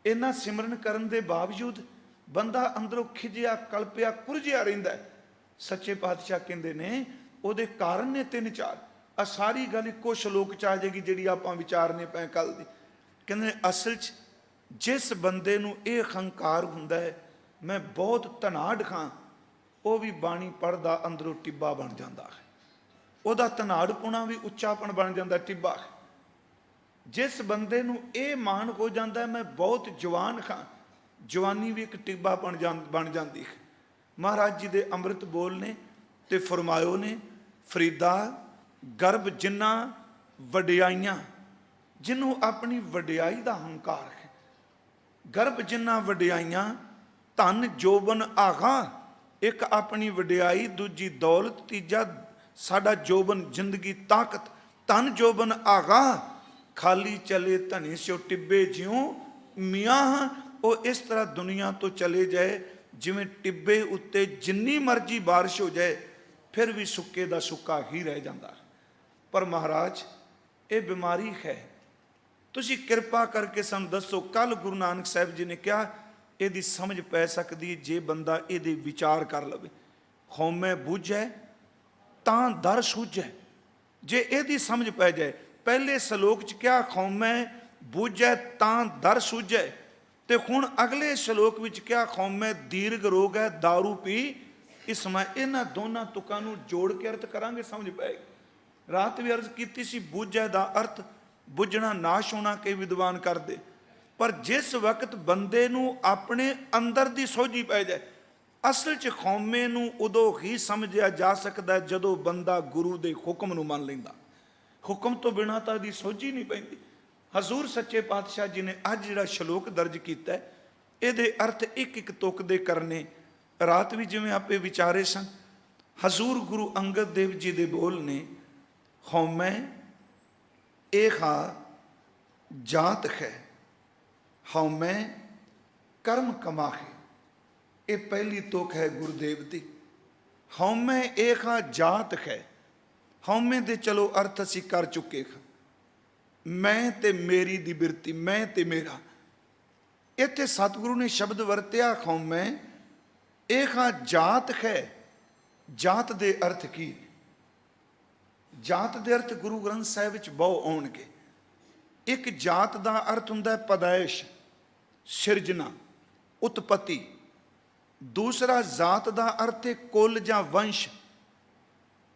ਇੰਨਾ ਸਿਮਰਨ ਕਰਨ ਦੇ ਬਾਵਜੂਦ ਬੰਦਾ ਅੰਦਰੋਂ ਖਿਜਿਆ ਕਲਪਿਆ ਕੁਰਝਿਆ ਰਹਿੰਦਾ। ਸੱਚੇ ਪਾਤਸ਼ਾਹ ਕਹਿੰਦੇ ਨੇ ਉਹਦੇ ਕਾਰਨ ਨੇ 3-4। ਆ ਸਾਰੀ ਗੱਲ ਇੱਕੋ ਸ਼ਲੋਕ 'ਚ ਆ ਜਾਏਗੀ ਜਿਹੜੀ ਆਪਾਂ ਵਿਚਾਰਨੇ ਪਏ ਕੱਲ ਦੀ। ਕਹਿੰਦੇ ਅਸਲ 'ਚ ਜਿਸ ਬੰਦੇ ਨੂੰ ਇਹ ਹੰਕਾਰ ਹੁੰਦਾ ਹੈ ਮੈਂ ਬਹੁਤ ਧਨਾਢ ਖਾਂ, ਉਹ ਵੀ ਬਾਣੀ ਪੜ੍ਹਦਾ ਅੰਦਰੋਂ ਟਿੱਬਾ ਬਣ ਜਾਂਦਾ ਹੈ। ਉਹਦਾ ਧਨਾੜਪੁਣਾ ਵੀ ਉੱਚਾਪਣ ਬਣ ਜਾਂਦਾ, ਟਿੱਬਾ। ਜਿਸ ਬੰਦੇ ਨੂੰ ਇਹ ਮਾਣ ਹੋ ਜਾਂਦਾ ਮੈਂ ਬਹੁਤ ਜਵਾਨ ਖਾਂ, ਜਵਾਨੀ ਵੀ ਇੱਕ ਟਿੱਬਾ ਬਣ ਜਾਂਦੀ ਹੈ। ਮਹਾਰਾਜ ਜੀ ਦੇ ਅੰਮ੍ਰਿਤ ਬੋਲ ਨੇ ਤੇ ਫਰਮਾਇਓ ਨੇ ਫਰੀਦਾ ਗਰਭ ਜਿੰਨਾ ਵਡਿਆਈਆਂ, ਜਿਹਨੂੰ ਆਪਣੀ ਵਡਿਆਈ ਦਾ ਹੰਕਾਰ ਹੈ। ਗਰਭ ਜਿੰਨਾ ਵਡਿਆਈਆਂ, ਧਨ ਜੋਬਨ ਆਗਾ, ਇੱਕ ਆਪਣੀ ਵਡਿਆਈ, ਦੂਜੀ ਦੌਲਤ, ਤੀਜਾ ਸਾਡਾ ਜੋਬਨ ਜ਼ਿੰਦਗੀ ਤਾਕਤ। ਧਨ ਜੋਬਨ ਆਗਾ ਖਾਲੀ ਚਲੇ ਧਨੀ ਸਿਓ ਟਿੱਬੇ ਜਿਉਂ ਮੀਆਂ। ਉਹ ਇਸ ਤਰ੍ਹਾਂ ਦੁਨੀਆ ਤੋਂ ਚਲੇ ਜਾਏ ਜਿਵੇਂ ਟਿੱਬੇ ਉੱਤੇ ਜਿੰਨੀ ਮਰਜ਼ੀ ਬਾਰਿਸ਼ ਹੋ ਜਾਏ ਫਿਰ ਵੀ ਸੁੱਕੇ ਦਾ ਸੁੱਕਾ ਹੀ ਰਹਿ ਜਾਂਦਾ। ਪਰ ਮਹਾਰਾਜ ਇਹ ਬਿਮਾਰੀ ਹੈ, ਤੁਸੀਂ ਕਿਰਪਾ ਕਰਕੇ ਸਾਨੂੰ ਦੱਸੋ। ਕੱਲ ਗੁਰੂ ਨਾਨਕ ਸਾਹਿਬ ਜੀ ਨੇ ਕਿਹਾ ਇਹਦੀ ਸਮਝ ਪੈ ਸਕਦੀ ਜੇ ਬੰਦਾ ਇਹਦੇ ਵਿਚਾਰ ਕਰ ਲਵੇ। ਹਉਮੈ ਬੁਝੈ ਤਾਂ ਦਰ ਸੂਝੈ, ਜੇ ਇਹਦੀ ਸਮਝ ਪੈ ਜਾਏ। ਪਹਿਲੇ ਸ਼ਲੋਕ 'ਚ ਕਿਹਾ ਹਉਮੈ ਬੁਝੈ ਤਾਂ ਦਰ ਸੂਝੈ, ਤੇ ਹੁਣ ਅਗਲੇ ਸ਼ਲੋਕ ਵਿੱਚ ਕਿਹਾ ਹਉਮੈ ਦੀਰਘ ਰੋਗ ਹੈ ਦਾਰੂ ਪੀ ਇਸਮੈ। ਇਹਨਾਂ ਦੋਨਾਂ ਤੁਕਾਂ ਨੂੰ ਜੋੜ ਕੇ ਅਰਥ ਕਰਾਂਗੇ ਸਮਝ ਪਏਗੀ। ਰਾਤ ਵੀ ਅਰਜ਼ ਕੀਤੀ ਸੀ ਬੁਝੈ ਦਾ ਅਰਥ ਬੁੱਝਣਾ ਨਾਸ਼ ਹੋਣਾ ਕਈ ਵਿਦਵਾਨ ਕਰਦੇ, ਪਰ ਜਿਸ ਵਕਤ ਬੰਦੇ ਨੂੰ ਆਪਣੇ ਅੰਦਰ ਦੀ ਸੋਝੀ ਪੈ ਜਾਏ। ਅਸਲ 'ਚ ਖੌਮੇ ਨੂੰ ਉਦੋਂ ਹੀ ਸਮਝਿਆ ਜਾ ਸਕਦਾ ਜਦੋਂ ਬੰਦਾ ਗੁਰੂ ਦੇ ਹੁਕਮ ਨੂੰ ਮੰਨ ਲੈਂਦਾ। ਹੁਕਮ ਤੋਂ ਬਿਨਾਂ ਤਾਂ ਇਹਦੀ ਸੋਝੀ ਨਹੀਂ ਪੈਂਦੀ। ਹਜ਼ੂਰ ਸੱਚੇ ਪਾਤਸ਼ਾਹ ਜੀ ਨੇ ਅੱਜ ਜਿਹੜਾ ਸ਼ਲੋਕ ਦਰਜ ਕੀਤਾ ਇਹਦੇ ਅਰਥ ਇੱਕ ਇੱਕ ਤੁਕ ਦੇ ਕਰਨੇ। ਰਾਤ ਵੀ ਜਿਵੇਂ ਆਪੇ ਵਿਚਾਰੇ ਸਨ, ਹਜ਼ੂਰ ਗੁਰੂ ਅੰਗਦ ਦੇਵ ਜੀ ਦੇ ਬੋਲ ਨੇ ਹਉਮੈ ਏਹਾ ਜਾਤ ਹੈ, ਹਉਮੈ ਕਰਮ ਕਮਾਹੇ। ਇਹ ਪਹਿਲੀ ਤੁਕ ਹੈ ਗੁਰਦੇਵ ਦੀ। ਹਉਮੈ ਏਹਾ ਜਾਤ ਹੈ। ਹਉਮੈ ਦੇ ਚਲੋ ਅਰਥ ਅਸੀਂ ਕਰ ਚੁੱਕੇ ਹਾਂ। ਮੈਂ ਤੇ ਮੇਰੀ ਦੀ ਬਿਰਤੀ, ਮੈਂ ਤੇ ਮੇਰਾ। ਇੱਥੇ ਸਤਿਗੁਰੂ ਨੇ ਸ਼ਬਦ ਵਰਤਿਆ ਹਉਮੈ ਏਹਾ ਜਾਤ ਹੈ। ਜਾਤ ਦੇ ਅਰਥ ਕੀ? ਜਾਤ ਦੇ ਅਰਥ ਗੁਰੂ ਗ੍ਰੰਥ ਸਾਹਿਬ ਵਿੱਚ ਬਹੁ ਆਉਣਗੇ। ਇੱਕ ਜਾਤ ਦਾ ਅਰਥ ਹੁੰਦਾ ਹੈ ਪੈਦਾਇਸ਼, ਸਿਰਜਣਾ, ਉਤਪਤੀ। ਦੂਸਰਾ ਜਾਤ ਦਾ ਅਰਥ ਹੈ ਕੁਲ ਜਾਂ ਵੰਸ਼।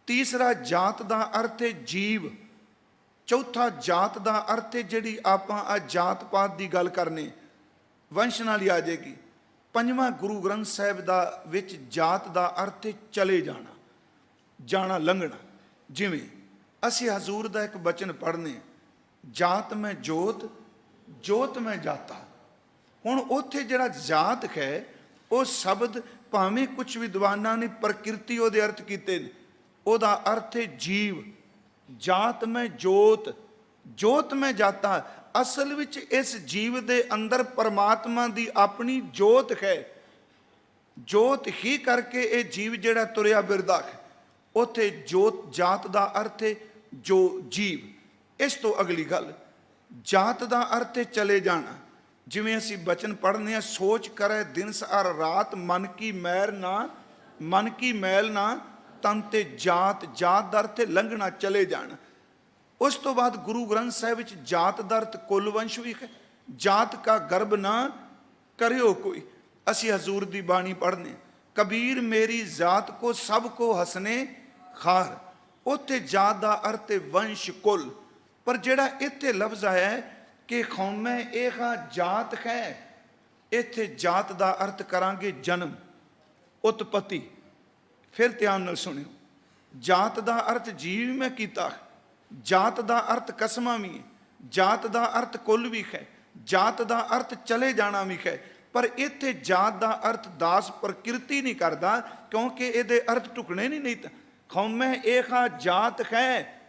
ਤੀਸਰਾ ਜਾਤ ਦਾ ਅਰਥ ਹੈ ਜੀਵ। ਚੌਥਾ ਜਾਤ ਦਾ ਅਰਥ ਹੈ ਜਿਹੜੀ ਆਪਾਂ ਆ ਜਾਤ ਪਾਤ ਦੀ ਗੱਲ ਕਰਨੇ ਵੰਸ਼ ਨਾਲ ਹੀ ਆ ਜਾਏਗੀ। ਪੰਜਵਾਂ ਗੁਰੂ ਗ੍ਰੰਥ ਸਾਹਿਬ ਦਾ ਵਿੱਚ ਜਾਤ ਦਾ ਅਰਥ ਹੈ ਚਲੇ ਜਾਣਾ, ਜਾਣਾ, ਲੰਘਣਾ। ਜਿਵੇਂ ਅਸੀਂ ਹਜ਼ੂਰ ਦਾ ਇੱਕ ਬਚਨ ਪੜ੍ਹਨੇ, ਜਾਤ ਮੈਂ ਜੋਤ, ਜੋਤ ਮੈਂ ਜਾਤਾ। ਹੁਣ ਉੱਥੇ ਜਿਹੜਾ ਜਾਤ ਹੈ ਉਹ ਸ਼ਬਦ ਭਾਵੇਂ ਕੁਝ ਵਿਦਵਾਨਾਂ ਨੇ ਪ੍ਰਕਿਰਤੀ ਉਹਦੇ ਅਰਥ ਕੀਤੇ ਨੇ, ਉਹਦਾ ਅਰਥ ਹੈ ਜੀਵ। ਜਾਤ ਮੈਂ ਜੋਤ, ਜੋਤ ਮੈਂ ਜਾਤਾ। ਅਸਲ ਵਿੱਚ ਇਸ ਜੀਵ ਦੇ ਅੰਦਰ ਪਰਮਾਤਮਾ ਦੀ ਆਪਣੀ ਜੋਤ ਹੈ। ਜੋਤ ਹੀ ਕਰਕੇ ਇਹ ਜੀਵ ਜਿਹੜਾ ਤੁਰਿਆ ਫਿਰਦਾ ਹੈ। ਉੱਥੇ ਜੋਤ, ਜਾਤ ਦਾ ਅਰਥ ਹੈ ਜੋ ਜੀਵ। ਇਸ ਤੋਂ ਅਗਲੀ ਗੱਲ, ਜਾਤ ਦਾ ਅਰਥ ਹੈ ਚਲੇ ਜਾਣਾ। ਜਿਵੇਂ ਅਸੀਂ ਬਚਨ ਪੜ੍ਹਨੇ ਆ, ਸੋਚ ਕਰੇ ਦਿਨ ਸਾਰ ਰਾਤ, ਮਨ ਕੀ ਮੈਲ ਨਾ, ਮਨ ਕੀ ਮੈਲ ਨਾ ਤਨ ਤੇ ਜਾਤ। ਜਾਤ ਦਾ ਅਰਥ ਹੈ ਲੰਘਣਾ, ਚਲੇ ਜਾਣਾ। ਉਸ ਤੋਂ ਬਾਅਦ ਗੁਰੂ ਗ੍ਰੰਥ ਸਾਹਿਬ ਵਿੱਚ ਜਾਤ ਦਾ ਅਰਥ ਕੁਲ ਵੰਸ਼ ਵੀ ਹੈ। ਜਾਤ ਕਾ ਗਰਭ ਨਾ ਕਰਿਓ ਕੋਈ। ਅਸੀਂ ਹਜ਼ੂਰ ਦੀ ਬਾਣੀ ਪੜ੍ਹਨੇ, ਕਬੀਰ ਮੇਰੀ ਜਾਤ ਕੋ ਸਭ ਕੋ ਹਸਨੇ ਖਾਰ। ਉੱਥੇ ਜਾਤ ਦਾ ਅਰਥ ਹੈ ਵੰਸ਼, ਕੁਲ। ਪਰ ਜਿਹੜਾ ਇੱਥੇ ਲਫ਼ਜ਼ ਆਇਆ ਹੈ ਕਿ ਕੌਮੈ ਇਹਾ ਜਾਤ ਹੈ, ਇੱਥੇ ਜਾਤ ਦਾ ਅਰਥ ਕਰਾਂਗੇ ਜਨਮ, ਉਤਪਤੀ। ਫਿਰ ਧਿਆਨ ਨਾਲ ਸੁਣਿਓ, ਜਾਤ ਦਾ ਅਰਥ ਜੀਵ ਮੈਂ ਕੀਤਾ, ਜਾਤ ਦਾ ਅਰਥ ਕਸਮਾਂ ਵੀ ਹੈ, ਜਾਤ ਦਾ ਅਰਥ ਕੁੱਲ ਵੀ ਹੈ, ਜਾਤ ਦਾ ਅਰਥ ਚਲੇ ਜਾਣਾ ਵੀ ਹੈ। ਪਰ ਇੱਥੇ ਜਾਤ ਦਾ ਅਰਥ ਦਾਸ ਪ੍ਰਕਿਰਤੀ ਨਹੀਂ ਕਰਦਾ, ਕਿਉਂਕਿ ਇਹਦੇ ਅਰਥ ਢੁਕਣੇ ਨਹੀਂ ਤਾਂ ਕੌਮੈ ਇਹਾ ਜਾਤ ਹੈ।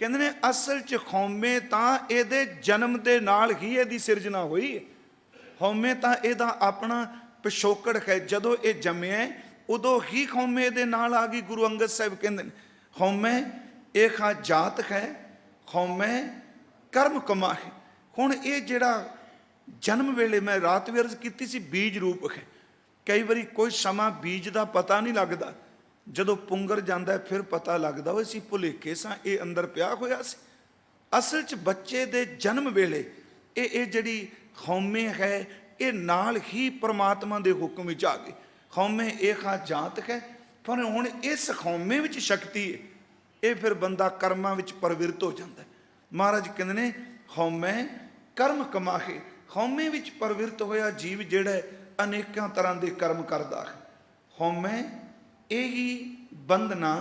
ਕਹਿੰਦੇ ਨੇ ਅਸਲ 'ਚ ਕੌਮੇ ਤਾਂ ਇਹਦੇ ਜਨਮ ਦੇ ਨਾਲ ਹੀ ਇਹਦੀ ਸਿਰਜਣਾ ਹੋਈ ਹੈ। ਕੌਮੇ ਤਾਂ ਇਹਦਾ ਆਪਣਾ ਪਿਛੋਕੜ ਹੈ। ਜਦੋਂ ਇਹ ਜੰਮਿਆ ਉਦੋਂ ਹੀ ਕੌਮੇ ਇਹਦੇ ਨਾਲ ਆ ਗਈ। ਗੁਰੂ ਅੰਗਦ ਸਾਹਿਬ ਕਹਿੰਦੇ ਨੇ ਕੌਮੈ ਇਹਾ ਜਾਤ ਹੈ, ਕੌਮੈ ਕਰਮ ਕਮਾ ਹੈ। ਹੁਣ ਇਹ ਜਿਹੜਾ ਜਨਮ ਵੇਲੇ ਮੈਂ ਰਾਤ ਵੀ ਅਰਜ਼ ਕੀਤੀ ਸੀ, ਬੀਜ ਰੂਪ ਹੈ। ਕਈ ਵਾਰੀ ਕੋਈ ਸਮਾਂ ਬੀਜ ਦਾ ਪਤਾ ਨਹੀਂ ਲੱਗਦਾ, ਜਦੋਂ ਪੁੰਗਰ ਜਾਂਦਾ ਫਿਰ ਪਤਾ ਲੱਗਦਾ ਉਹ ਅਸੀਂ ਭੁਲੇਖੇ ਸਾਂ, ਇਹ ਅੰਦਰ ਪਿਆ ਹੋਇਆ ਸੀ। ਅਸਲ 'ਚ ਬੱਚੇ ਦੇ ਜਨਮ ਵੇਲੇ ਇਹ ਜਿਹੜੀ ਕੌਮੇ ਹੈ ਇਹ ਨਾਲ ਹੀ ਪਰਮਾਤਮਾ ਦੇ ਹੁਕਮ ਵਿੱਚ ਆ ਗਈ। ਕੌਮੇ ਇਹਾ ਜਾਤ ਹੈ। ਪਰ ਹੁਣ ਇਸ ਕੌਮੇ ਵਿੱਚ ਸ਼ਕਤੀ ਹੈ, ਇਹ ਫਿਰ ਬੰਦਾ ਕਰਮਾਂ ਵਿੱਚ ਪ੍ਰਵਿਰਤ ਹੋ ਜਾਂਦਾ। ਮਹਾਰਾਜ ਕਹਿੰਦੇ ਨੇ ਕੌਮੈ ਕਰਮ ਕਮਾਹੇ। ਕੌਮੇ ਵਿੱਚ ਪ੍ਰਵਿਰਤ ਹੋਇਆ ਜੀਵ ਜਿਹੜਾ ਅਨੇਕਾਂ ਤਰ੍ਹਾਂ ਦੇ ਕਰਮ ਕਰਦਾ ਹੈ। ਕੌਮੈ ਇਹੀ ਬੰਧਨਾ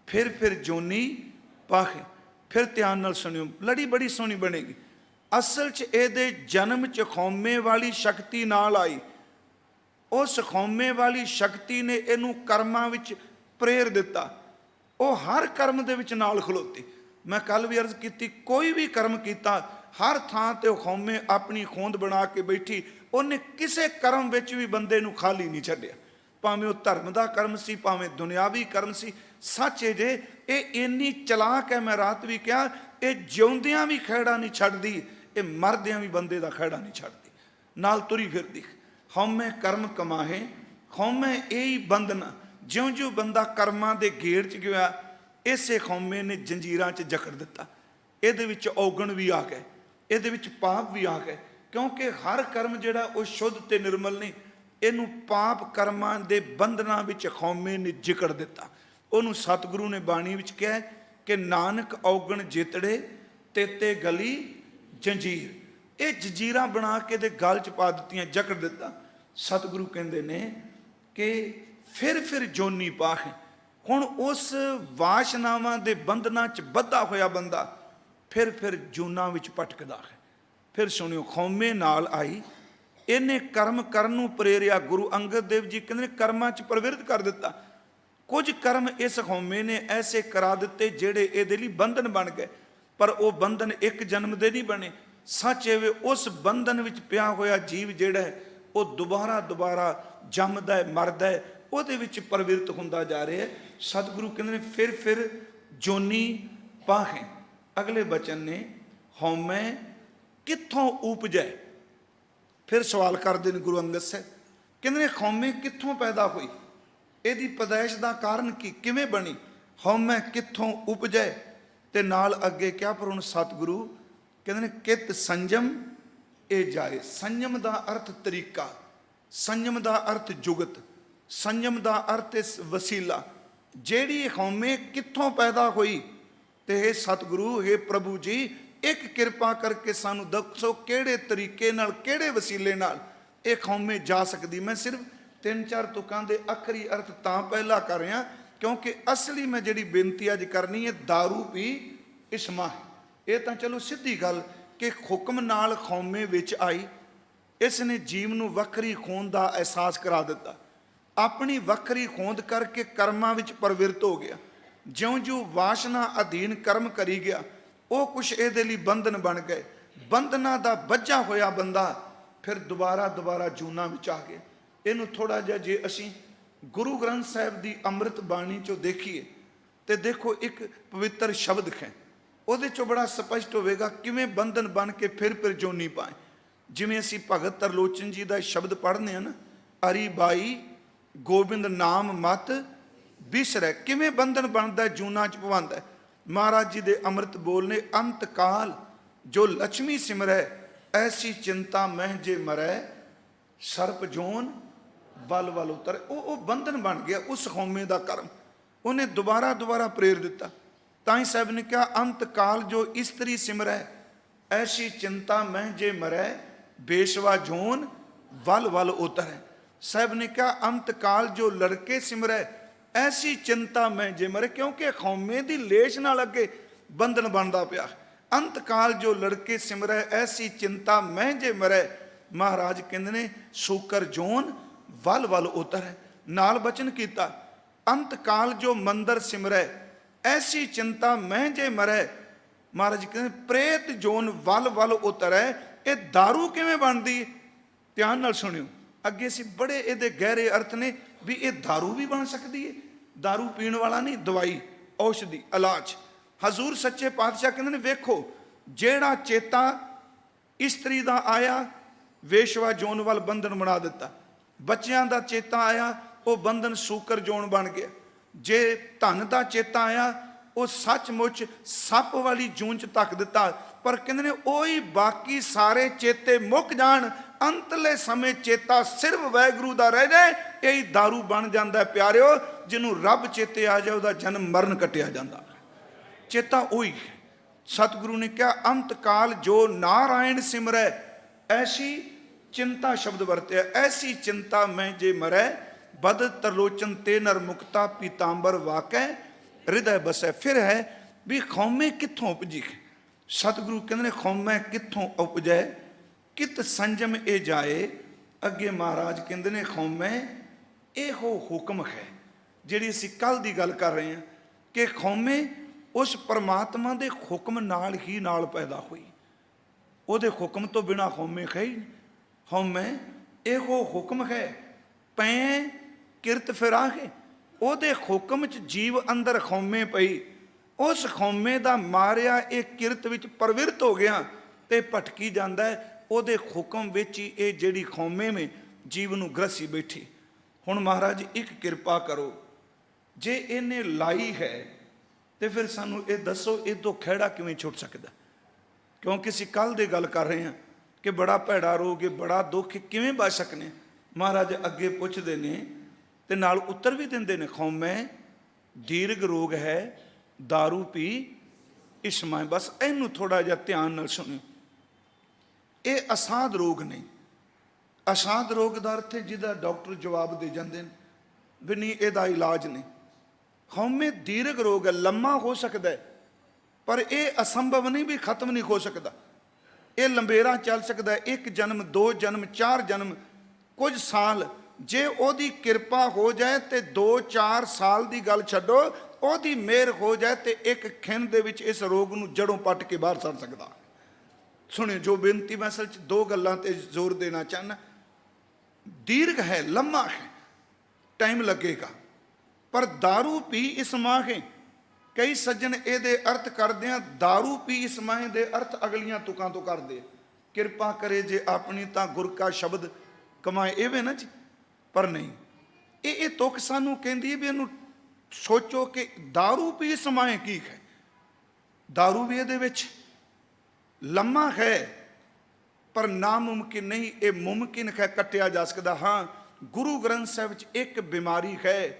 ਫਿਰ ਜੋਨੀ ਪਾਹੇ। ਫਿਰ ਧਿਆਨ ਨਾਲ ਸੁਣਿਓ, ਲੜੀ ਬੜੀ ਸੋਹਣੀ ਬਣੇਗੀ। ਅਸਲ 'ਚ ਇਹਦੇ ਜਨਮ 'ਚ ਕੌਮੇ ਵਾਲੀ ਸ਼ਕਤੀ ਨਾਲ ਆਈ। ਉਸ ਕੌਮੇ ਵਾਲੀ ਸ਼ਕਤੀ ਨੇ ਇਹਨੂੰ ਕਰਮਾਂ ਵਿੱਚ ਪ੍ਰੇਰ ਦਿੱਤਾ। ਉਹ ਹਰ ਕਰਮ ਦੇ ਵਿੱਚ ਨਾਲ ਖਲੋਤੀ। ਮੈਂ ਕੱਲ ਵੀ ਅਰਜ਼ ਕੀਤੀ, ਕੋਈ ਵੀ ਕਰਮ ਕੀਤਾ ਹਰ ਥਾਂ ਤੇ ਉਹ ਕੌਮੇ ਆਪਣੀ ਖੋਂਦ ਬਣਾ ਕੇ ਬੈਠੀ। ਉਹਨੇ ਕਿਸੇ ਕਰਮ ਵਿੱਚ ਵੀ ਬੰਦੇ ਨੂੰ ਖਾਲੀ ਨਹੀਂ ਛੱਡਿਆ, ਭਾਵੇਂ ਉਹ ਧਰਮ ਦਾ ਕਰਮ ਸੀ, ਭਾਵੇਂ ਦੁਨਿਆਵੀ ਕਰਮ ਸੀ। ਸੱਚ ਹੈ ਜੇ ਇਹ ਇੰਨੀ ਚਲਾਕ ਹੈ, ਮੈਂ ਰਾਤ ਵੀ ਕਿਹਾ, ਇਹ ਜਿਉਂਦਿਆਂ ਵੀ ਖਹਿੜਾ ਨਹੀਂ ਛੱਡਦੀ, ਇਹ ਮਰਦਿਆਂ ਵੀ ਬੰਦੇ ਦਾ ਖਹਿੜਾ ਨਹੀਂ ਛੱਡਦੀ, ਨਾਲ ਤੁਰੀ ਫਿਰਦੀ। ਕੌਮੈ ਕਰਮ ਕਮਾਹੇ, ਕੌਮੈ ਇਹੀ ਬੰਧਨ। ਜਿਉਂ-ਜਿਉਂ ਬੰਦਾ ਕਰਮਾਂ ਦੇ ਗੇੜ 'ਚ ਗਿਆ, ਇਸੇ ਕੌਮੇ ਨੇ ਜੰਜੀਰਾਂ 'ਚ ਜਕੜ ਦਿੱਤਾ। ਇਹਦੇ ਵਿੱਚ ਔਗਣ ਵੀ ਆ ਗਏ, ਇਹਦੇ ਵਿੱਚ ਪਾਪ ਵੀ ਆ ਗਏ, ਕਿਉਂਕਿ ਹਰ ਕਰਮ ਜਿਹੜਾ ਉਹ ਸ਼ੁੱਧ ਤੇ ਨਿਰਮਲ ਨਹੀਂ। ਇਹਨੂੰ ਪਾਪ ਕਰਮਾਂ ਦੇ ਬੰਧਨਾਂ ਵਿੱਚ ਕੌਮੇ ਨੇ ਜਿਕੜ ਦਿੱਤਾ। ਉਹਨੂੰ ਸਤਿਗੁਰੂ ਨੇ ਬਾਣੀ ਵਿੱਚ ਕਿਹਾ ਕਿ ਨਾਨਕ ਔਗਣ ਜਿਤੜੇ ਤੇਤੇ ਗਲੀ ਜੰਜੀਰ। ਇਹ ਜੰਜੀਰਾਂ ਬਣਾ ਕੇ ਦੇ ਗਲ 'ਚ ਪਾ ਦਿੱਤੀਆਂ, ਜਕੜ ਦਿੱਤਾ। ਸਤਿਗੁਰੂ ਕਹਿੰਦੇ ਨੇ ਕਿ ਫਿਰ ਜੋਨੀ ਪਾਹੇ। ਹੁਣ ਉਸ ਵਾਸ਼ਨਾਵਾਂ ਦੇ ਬੰਧਨਾਂ 'ਚ ਬੱਧਾ ਹੋਇਆ ਬੰਦਾ ਫਿਰ ਜੂਨਾਂ ਵਿੱਚ ਭਟਕਦਾ ਹੈ। ਫਿਰ ਸੁਣਿਓ, ਕੌਮੇ ਨਾਲ ਆਈ, ਇਹਨੇ ਕਰਮ ਕਰਨ ਨੂੰ ਪ੍ਰੇਰਿਆ। ਗੁਰੂ ਅੰਗਦ ਦੇਵ ਜੀ ਕਹਿੰਦੇ ਨੇ ਕਰਮਾਂ 'ਚ ਪ੍ਰਵਿਰਤ ਕਰ ਦਿੱਤਾ। ਕੁਝ ਕਰਮ ਇਸ ਕੌਮੇ ਨੇ ਐਸੇ ਕਰਾ ਦਿੱਤੇ ਜਿਹੜੇ ਇਹਦੇ ਲਈ ਬੰਧਨ ਬਣ ਗਏ। ਪਰ ਉਹ ਬੰਧਨ ਇੱਕ ਜਨਮ ਦੇ ਨਹੀਂ ਬਣੇ। ਸੱਚ ਇਹ ਉਸ ਬੰਧਨ ਵਿੱਚ ਪਿਆ ਹੋਇਆ ਜੀਵ ਜਿਹੜਾ ਉਹ ਦੁਬਾਰਾ ਜੰਮਦਾ ਹੈ, ਮਰਦਾ ਹੈ, ਉਹਦੇ ਵਿੱਚ ਪ੍ਰਵਿਰਤ ਹੁੰਦਾ ਜਾ ਰਿਹਾ ਹੈ। ਸਤਿਗੁਰੂ ਕਹਿੰਦੇ ਨੇ ਫਿਰ ਜੋਨੀ ਪਾਹੇ। ਅਗਲੇ ਬਚਨ ਨੇ ਹਉਮੈ ਕਿੱਥੋਂ ਉਪਜੈ। ਫਿਰ ਸਵਾਲ ਕਰਦੇ ਨੇ ਗੁਰੂ ਅੰਗਦ ਸਾਹਿਬ, ਕਹਿੰਦੇ ਨੇ ਹਉਮੈ ਕਿੱਥੋਂ ਪੈਦਾ ਹੋਈ, ਇਹਦੀ ਪੈਦਾਇਸ਼ ਦਾ ਕਾਰਨ ਕੀ, ਕਿਵੇਂ ਬਣੀ, ਹਉਮੈ ਕਿੱਥੋਂ ਉਪਜੈ। ਤੇ ਨਾਲ ਅੱਗੇ ਕਿਹਾ, ਪਰ ਹੁਣ ਸਤਿਗੁਰੂ ਕਹਿੰਦੇ ਨੇ ਕਿਤ ਸੰਜਮ ਇਹ ਜਾਏ। ਸੰਜਮ ਦਾ ਅਰਥ ਤਰੀਕਾ, ਸੰਜਮ ਦਾ ਅਰਥ ਜੁਗਤ, ਸੰਜਮ ਦਾ ਅਰਥ ਵਸੀਲਾ। ਜਿਹੜੀ ਹਉਮੈ ਕਿੱਥੋਂ ਪੈਦਾ ਹੋਈ, ਤੇ ਇਹ ਸਤਿਗੁਰੂ, ਇਹ ਪ੍ਰਭੂ ਜੀ, ਇੱਕ ਕਿਰਪਾ ਕਰਕੇ ਸਾਨੂੰ ਦੱਸੋ ਕਿਹੜੇ ਤਰੀਕੇ ਨਾਲ, ਕਿਹੜੇ ਵਸੀਲੇ ਨਾਲ ਇਹ ਖੌਮੇ ਜਾ ਸਕਦੀ। ਮੈਂ ਸਿਰਫ 3-4 ਤੁਕਾਂ ਦੇ ਆਖਰੀ ਅਰਥ ਤਾਂ ਪਹਿਲਾਂ ਕਰ ਰਿਹਾ ਕਿਉਂਕਿ ਅਸਲੀ ਮੈਂ ਜਿਹੜੀ ਬੇਨਤੀ ਅੱਜ ਕਰਨੀ ਹੈ, दारू ਪੀ ਇਸਮਾ ਹੈ। ਇਹ ਤਾਂ ਚਲੋ ਸਿੱਧੀ ਗੱਲ ਕਿ ਹੁਕਮ ਨਾਲ ਖੌਮੇ ਵਿੱਚ ਆਈ, ਇਸ ਨੇ ਜੀਵ ਨੂੰ ਵੱਖਰੀ ਹੋਂਦ ਦਾ ਅਹਿਸਾਸ ਕਰਾ ਦਿੱਤਾ। ਆਪਣੀ ਵੱਖਰੀ ਹੋਂਦ ਕਰਕੇ ਕਰਮਾਂ ਵਿੱਚ ਪ੍ਰਵਿਰਤ ਹੋ ਗਿਆ। ਜਿਉਂ-ਜਿਉਂ ਵਾਸ਼ਨਾ ਅਧੀਨ ਕਰਮ ਕਰੀ ਗਿਆ, ਉਹ ਕੁਛ ਇਹਦੇ ਲਈ ਬੰਧਨ ਬਣ ਗਏ। ਬੰਧਨਾਂ ਦਾ ਬੱਝਾ ਹੋਇਆ ਬੰਦਾ ਫਿਰ ਦੁਬਾਰਾ ਜੂਨਾਂ ਵਿੱਚ ਆ ਗਿਆ। ਇਹਨੂੰ ਥੋੜਾ ਜਿਹਾ ਜੇ ਅਸੀਂ ਗੁਰੂ ਗ੍ਰੰਥ ਸਾਹਿਬ ਦੀ ਅੰਮ੍ਰਿਤ ਬਾਣੀ ਚੋਂ ਦੇਖੀਏ ਤੇ ਦੇਖੋ ਇੱਕ ਪਵਿੱਤਰ ਸ਼ਬਦ ਹੈ, ਉਹਦੇ ਚੋਂ ਬੜਾ ਸਪਸ਼ਟ ਹੋਵੇਗਾ ਕਿਵੇਂ ਬੰਧਨ ਬਣ ਕੇ ਫਿਰ ਜੋਨੀ ਪਾਏ। ਜਿਵੇਂ ਅਸੀਂ ਭਗਤ ਤਰਲੋਚਨ ਜੀ ਦਾ ਸ਼ਬਦ ਪੜ੍ਹਨੇ ਆ ਨਾ, ਅਰੀ ਬਾਈ ਗੋਬਿੰਦ ਨਾਮ ਮਤ ਬਿਸਰੈ, ਕਿਵੇਂ ਬੰਧਨ ਬਣਦਾ ਜੂਨਾਂ ਚ ਪਵਾਉਂਦਾ। ਮਹਾਰਾਜ ਜੀ ਦੇ ਅੰਮ੍ਰਿਤ ਬੋਲਨੇ, ਅੰਤ ਕਾਲ ਜੋ ਲక్ష్ਮੀ ਸਿਮਰੈ ਐਸੀ ਚਿੰਤਾ ਮਹਿ ਜੇ ਮਰੈ ਸਰਪ ਜੋਨ ਬਲ ਉਤਰ। ਉਹ ਬੰਧਨ ਬਣ ਗਿਆ ਉਸ ਖੌਮੇ ਦਾ ਕਰਮ, ਉਹਨੇ ਦੁਬਾਰਾ ਪ੍ਰੇਰ ਦਿੱਤਾ। ਤਾਂ ਹੀ ਸਾਹਿਬ ਨੇ ਕਿਹਾ ਅੰਤ ਕਾਲ ਜੋ ਇਸਤਰੀ ਸਿਮਰੈ ਐਸੀ ਚਿੰਤਾ ਮਹਿ ਜੇ ਮਰੈ ਬੇਸ਼ਵਾ ਜੋਨ ਬਲ ਉਤਰੈ। ਸਾਹਿਬ ਨੇ ਕਿਹਾ ਅੰਤ ਕਾਲ ਜੋ ਲੜਕੇ ਸਿਮਰੈ ਐਸੀ ਚਿੰਤਾ ਮਹਿ ਜੇ ਮਰੈ, ਕਿਉਂਕਿ ਖੌਮੇ ਦੀ ਲੇਸ਼ ਨਾਲ ਅੱਗੇ ਬੰਧਨ ਬਣਦਾ ਪਿਆ। ਅੰਤ ਕਾਲ ਜੋ ਲੜਕੇ ਸਿਮਰੈ ਐਸੀ ਚਿੰਤਾ ਮਹਿ ਜੇ ਮਰੈ, ਮਹਾਰਾਜ ਕਹਿੰਦੇ ਨੇ ਸ਼ੂਕਰ ਜੋਨ ਵਲ ਉਤਰੈ। ਨਾਲ ਬਚਨ ਕੀਤਾ ਅੰਤ ਕਾਲ ਜੋ ਮੰਦਰ ਸਿਮਰੈ ਐਸੀ ਚਿੰਤਾ ਮਹਿ ਜੇ ਮਰੈ, ਮਹਾਰਾਜ ਕਹਿੰਦੇ ਪ੍ਰੇਤ ਜੋਨ ਵਲ ਉਤਰੈ। ਇਹ दारू ਕਿਵੇਂ ਬਣਦੀ? ਧਿਆਨ ਨਾਲ ਸੁਣਿਓ, ਅੱਗੇ ਅਸੀਂ ਬੜੇ ਇਹਦੇ ਗਹਿਰੇ ਅਰਥ ਨੇ ਵੀ ਇਹ दारू ਵੀ ਬਣ ਸਕਦੀ ਹੈ। दारू ਪੀਣ ਵਾਲਾ ਨਹੀਂ, ਦਵਾਈ, ਔਸ਼ਧੀ, ਇਲਾਜ। ਹਜ਼ੂਰ ਸੱਚੇ ਪਾਤਸ਼ਾਹ ਕਹਿੰਦੇ ਨੇ ਵੇਖੋ ਜਿਹੜਾ ਚੇਤਾ ਇਸਤਰੀ ਦਾ ਆਇਆ ਵੇਸ਼ਵਾ ਜੋਨ ਵੱਲ ਬੰਧਨ ਬਣਾ ਦਿੱਤਾ, ਬੱਚਿਆਂ ਦਾ ਚੇਤਾ ਆਇਆ ਉਹ ਬੰਧਨ ਸ਼ੂਕਰ ਜੋਨ ਬਣ ਗਿਆ। ਜੇ ਧਨ ਦਾ ਚੇਤਾ ਆਇਆ ਉਹ ਸੱਚਮੁੱਚ ਸੱਪ ਵਾਲੀ ਜੂਨ ਚ ਧੱਕ ਦਿੱਤਾ। ਪਰ ਕਹਿੰਦੇ ਨੇ ਉਹੀ ਬਾਕੀ ਸਾਰੇ ਚੇਤੇ ਮੁੱਕ ਜਾਣ, ਅੰਤਲੇ ਸਮੇਂ ਚੇਤਾ ਸਿਰਫ ਵਾਹਿਗੁਰੂ ਦਾ ਰਹਿ ਜਾਏ, ਇਹੀ दारू ਬਣ ਜਾਂਦਾ ਪਿਆਰਿਓ। ਜਿਹਨੂੰ ਰੱਬ ਚੇਤੇ ਆ ਜਾਏ ਉਹਦਾ ਜਨਮ ਮਰਨ ਕੱਟਿਆ ਜਾਂਦਾ। ਚੇਤਾ ਉਹੀ ਹੈ। ਸਤਿਗੁਰੂ ਨੇ ਕਿਹਾ ਅੰਤ ਕਾਲ ਜੋ ਨਾਰਾਇਣ ਸਿਮਰੈ ਐਸੀ ਚਿੰਤਾ ਸ਼ਬਦ ਵਰਤਿਆ, ਐਸੀ ਚਿੰਤਾ ਮੈਂ ਜੇ ਮਰੈ ਬਦ ਤਰਲੋਚਨ ਤੇ ਨਰ ਮੁਕਤਾ ਪੀਤਾੰਬਰ ਵਾਕੈ ਹਿਰਦੈ ਬਸੈ। ਫਿਰ ਹੈ ਵੀ ਖੌਮੇ ਕਿੱਥੋਂ ਉਪਜੀ? ਸਤਿਗੁਰੂ ਕਹਿੰਦੇ ਨੇ ਖੌਮੇ ਕਿੱਥੋਂ ਉਪਜੈ ਕਿਤ ਸੰਜਮ ਇਹ ਜਾਏ। ਅੱਗੇ ਮਹਾਰਾਜ ਕਹਿੰਦੇ ਨੇ ਖੌਮੇ ਇਹੋ ਹੁਕਮ ਹੈ, ਜਿਹੜੀ ਅਸੀਂ ਕੱਲ ਦੀ ਗੱਲ ਕਰ ਰਹੇ ਹਾਂ ਕਿ ਖੌਮੇ ਉਸ ਪਰਮਾਤਮਾ ਦੇ ਹੁਕਮ ਨਾਲ ਹੀ ਨਾਲ ਪੈਦਾ ਹੋਈ। ਉਹਦੇ ਹੁਕਮ ਤੋਂ ਬਿਨਾਂ ਖੌਮੇ ਹੈ ਹੀ। ਖੌਮੇ ਇਹੋ ਹੁਕਮ ਹੈ ਪੈ ਕਿਰਤ ਫਿਰਾਹੇ, ਉਹਦੇ ਹੁਕਮ 'ਚ ਜੀਵ ਅੰਦਰ ਖੌਮੇ ਪਈ, ਉਸ ਖੌਮੇ ਦਾ ਮਾਰਿਆ ਇਹ ਕਿਰਤ ਵਿੱਚ ਪ੍ਰਵਿਰਤ ਹੋ ਗਿਆ ਤੇ ਭਟਕੀ ਜਾਂਦਾ ਹੈ। ਉਹਦੇ ਹੁਕਮ ਵਿੱਚ ਹੀ ਇਹ ਜਿਹੜੀ ਖੌਮੇ ਮੇ ਜੀਵ ਨੂੰ ਗ੍ਰਸੀ ਬੈਠੀ। ਹੁਣ ਮਹਾਰਾਜ ਇੱਕ ਕਿਰਪਾ ਕਰੋ, ਜੇ ਇਹਨੇ ਲਾਈ ਹੈ ਤੇ ਫਿਰ ਸਾਨੂੰ ਇਹ ਦੱਸੋ ਇਹ ਤੋਂ ਖਹਿੜਾ ਕਿਵੇਂ ਛੁੱਟ ਸਕਦਾ? ਕਿਉਂਕਿ ਅਸੀਂ ਕੱਲ ਦੀ ਗੱਲ ਕਰ ਰਹੇ ਹਾਂ ਕਿ ਬੜਾ ਭੈੜਾ ਰੋਗ ਹੈ, ਬੜਾ ਦੁੱਖ ਹੈ, ਕਿਵੇਂ ਬਚ ਸਕਨੇ? ਮਹਾਰਾਜ ਅੱਗੇ ਪੁੱਛਦੇ ਨੇ ਤੇ ਨਾਲ ਉੱਤਰ ਵੀ ਦਿੰਦੇ ਨੇ ਖੌਮੇ ਦੀਰਘ ਰੋਗ ਹੈ दारू ਪੀ ਇਸਮਾ। ਬਸ ਇਹਨੂੰ ਥੋੜਾ ਜਿਹਾ ਧਿਆਨ ਨਾਲ ਸੁਣਿਓ। ਇਹ ਅਸਾਧ ਰੋਗ ਨਹੀਂ। ਅਸਾਧ ਰੋਗ ਦਾ ਅਰਥ ਹੈ ਜਿਹਦਾ ਡਾਕਟਰ ਜਵਾਬ ਦੇ ਜਾਂਦੇ ਨੇ ਵੀ ਨਹੀਂ ਇਹਦਾ ਇਲਾਜ ਨਹੀਂ। ਖੌਮੇ ਦੀਰਘ ਰੋਗ ਹੈ, ਲੰਮਾ ਹੋ ਸਕਦਾ ਹੈ, ਪਰ ਇਹ ਅਸੰਭਵ ਨਹੀਂ ਵੀ ਖਤਮ ਨਹੀਂ ਹੋ ਸਕਦਾ। ਇਹ ਲੰਬੇਰਾ ਚੱਲ ਸਕਦਾ ਹੈ, 1 ਜਨਮ 2 ਜਨਮ 4 ਜਨਮ ਕੁਝ ਸਾਲ। ਜੇ ਉਹਦੀ ਕਿਰਪਾ ਹੋ ਜਾਏ ਤੇ 2-4 ਸਾਲ ਦੀ ਗੱਲ ਛੱਡੋ, ਉਹਦੀ ਮਿਹਰ ਹੋ ਜਾਏ ਤੇ ਇੱਕ ਖਿੰਨ ਦੇ ਵਿੱਚ ਇਸ ਰੋਗ ਨੂੰ ਜੜੋਂ ਪੱਟ ਕੇ ਬਾਹਰ ਸੱਟ ਸਕਦਾ। ਸੁਣਿਓ ਜੋ ਬੇਨਤੀ ਮੈਂ ਅਸਲ 'ਚ 2 ਗੱਲਾਂ ਤੇ ਜ਼ੋਰ ਦੇਣਾ ਚਾਹੁੰਦਾ। ਦੀਰਘ ਹੈ, ਲੰਮਾ ਹੈ, ਟਾਈਮ ਲੱਗੇਗਾ, ਪਰ दारू ਪੀ ਇਸਮਾ ਹੈ। ਕਈ ਸੱਜਣ ਇਹਦੇ ਅਰਥ ਕਰਦੇ ਆ दारू ਪੀ ਇਸਮਾਏ ਦੇ ਅਰਥ ਅਗਲੀਆਂ ਤੁਕਾਂ ਤੋਂ ਕਰਦੇ। ਕਿਰਪਾ ਕਰੇ ਜੇ ਆਪਣੀ ਤਾਂ ਗੁਰ ਕਾ ਸ਼ਬਦ ਕਮਾਏ, ਇਹ ਨਾ ਜੀ। ਪਰ ਨਹੀਂ, ਇਹ ਤੁਕ ਸਾਨੂੰ ਕਹਿੰਦੀ ਹੈ ਵੀ ਇਹਨੂੰ ਸੋਚੋ ਕਿ दारू ਪੀ ਇਸਮਾਏ ਕੀ ਹੈ। दारू ਵੀ ਇਹਦੇ ਵਿੱਚ ਲੰਮਾ ਹੈ ਪਰ ਨਾਮੁਮਕਿਨ ਨਹੀਂ, ਇਹ ਮੁਮਕਿਨ ਹੈ, ਕੱਟਿਆ ਜਾ ਸਕਦਾ। ਹਾਂ, ਗੁਰੂ ਗ੍ਰੰਥ ਸਾਹਿਬ 'ਚ ਇੱਕ ਬਿਮਾਰੀ ਹੈ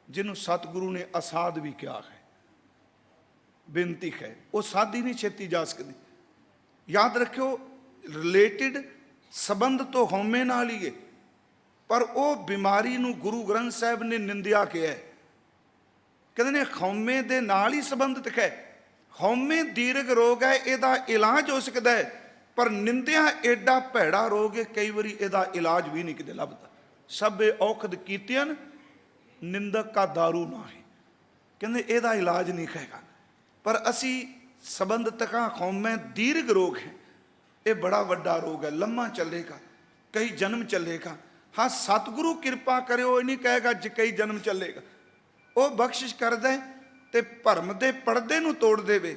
ਜਿਹਨੂੰ ਸਤਿਗੁਰੂ ਨੇ ਅਸਾਧ ਵੀ ਕਿਹਾ ਹੈ। ਬੇਨਤੀ ਹੈ ਉਹ ਸਾਦੀ ਨਹੀਂ ਛੇਤੀ ਜਾ ਸਕਦੀ। ਯਾਦ ਰੱਖਿਓ ਰਿਲੇਟਿਡ ਸੰਬੰਧ ਤੋਂ ਹਉਮੈ ਨਾਲ ਹੀ ਹੈ, ਪਰ ਉਹ ਬਿਮਾਰੀ ਨੂੰ ਗੁਰੂ ਗ੍ਰੰਥ ਸਾਹਿਬ ਨੇ ਨਿੰਦਿਆ ਕਿਹਾ। ਕਹਿੰਦੇ ਨੇ ਹਉਮੈ ਦੇ ਨਾਲ ਹੀ ਸੰਬੰਧਿਤ ਹੈ। ਹਉਮੈ ਦੀਰਘ ਰੋਗ ਹੈ, ਇਹਦਾ ਇਲਾਜ ਹੋ ਸਕਦਾ ਹੈ, ਪਰ ਨਿੰਦਿਆ ਐਡਾ ਭੈੜਾ ਰੋਗ ਹੈ, ਕਈ ਵਾਰੀ ਇਹਦਾ ਇਲਾਜ ਵੀ ਨਹੀਂ ਕਿਤੇ ਲੱਭਦਾ। ਸਭੇ ਔਖਦ ਕੀਤੀਆਂ ਨਿੰਦਕ ਕਾ ਦਾਰੂ ਨਾ ਹੈ। ਕਹਿੰਦੇ ਇਹਦਾ ਇਲਾਜ ਨਹੀਂ ਹੈਗਾ, ਪਰ ਅਸੀਂ ਸੰਬੰਧਿਤ ਹਾਂ। ਹਉਮੈ ਦੀਰਘ ਰੋਗ ਹੈ, ਇਹ ਬੜਾ ਵੱਡਾ ਰੋਗ ਹੈ, ਲੰਮਾ ਚੱਲੇਗਾ, ਕਈ ਜਨਮ ਚੱਲੇਗਾ। ਹਾਂ, ਸਤਿਗੁਰੂ ਕਿਰਪਾ ਕਰਿਓ, ਇਹ ਨਹੀਂ ਕਹੇਗਾ ਜੇ ਕਈ ਜਨਮ ਚੱਲੇਗਾ। ਉਹ ਬਖਸ਼ਿਸ਼ ਕਰਦਾ ਤੇ ਭਰਮ ਦੇ ਪਰਦੇ ਨੂੰ ਤੋੜ ਦੇਵੇ।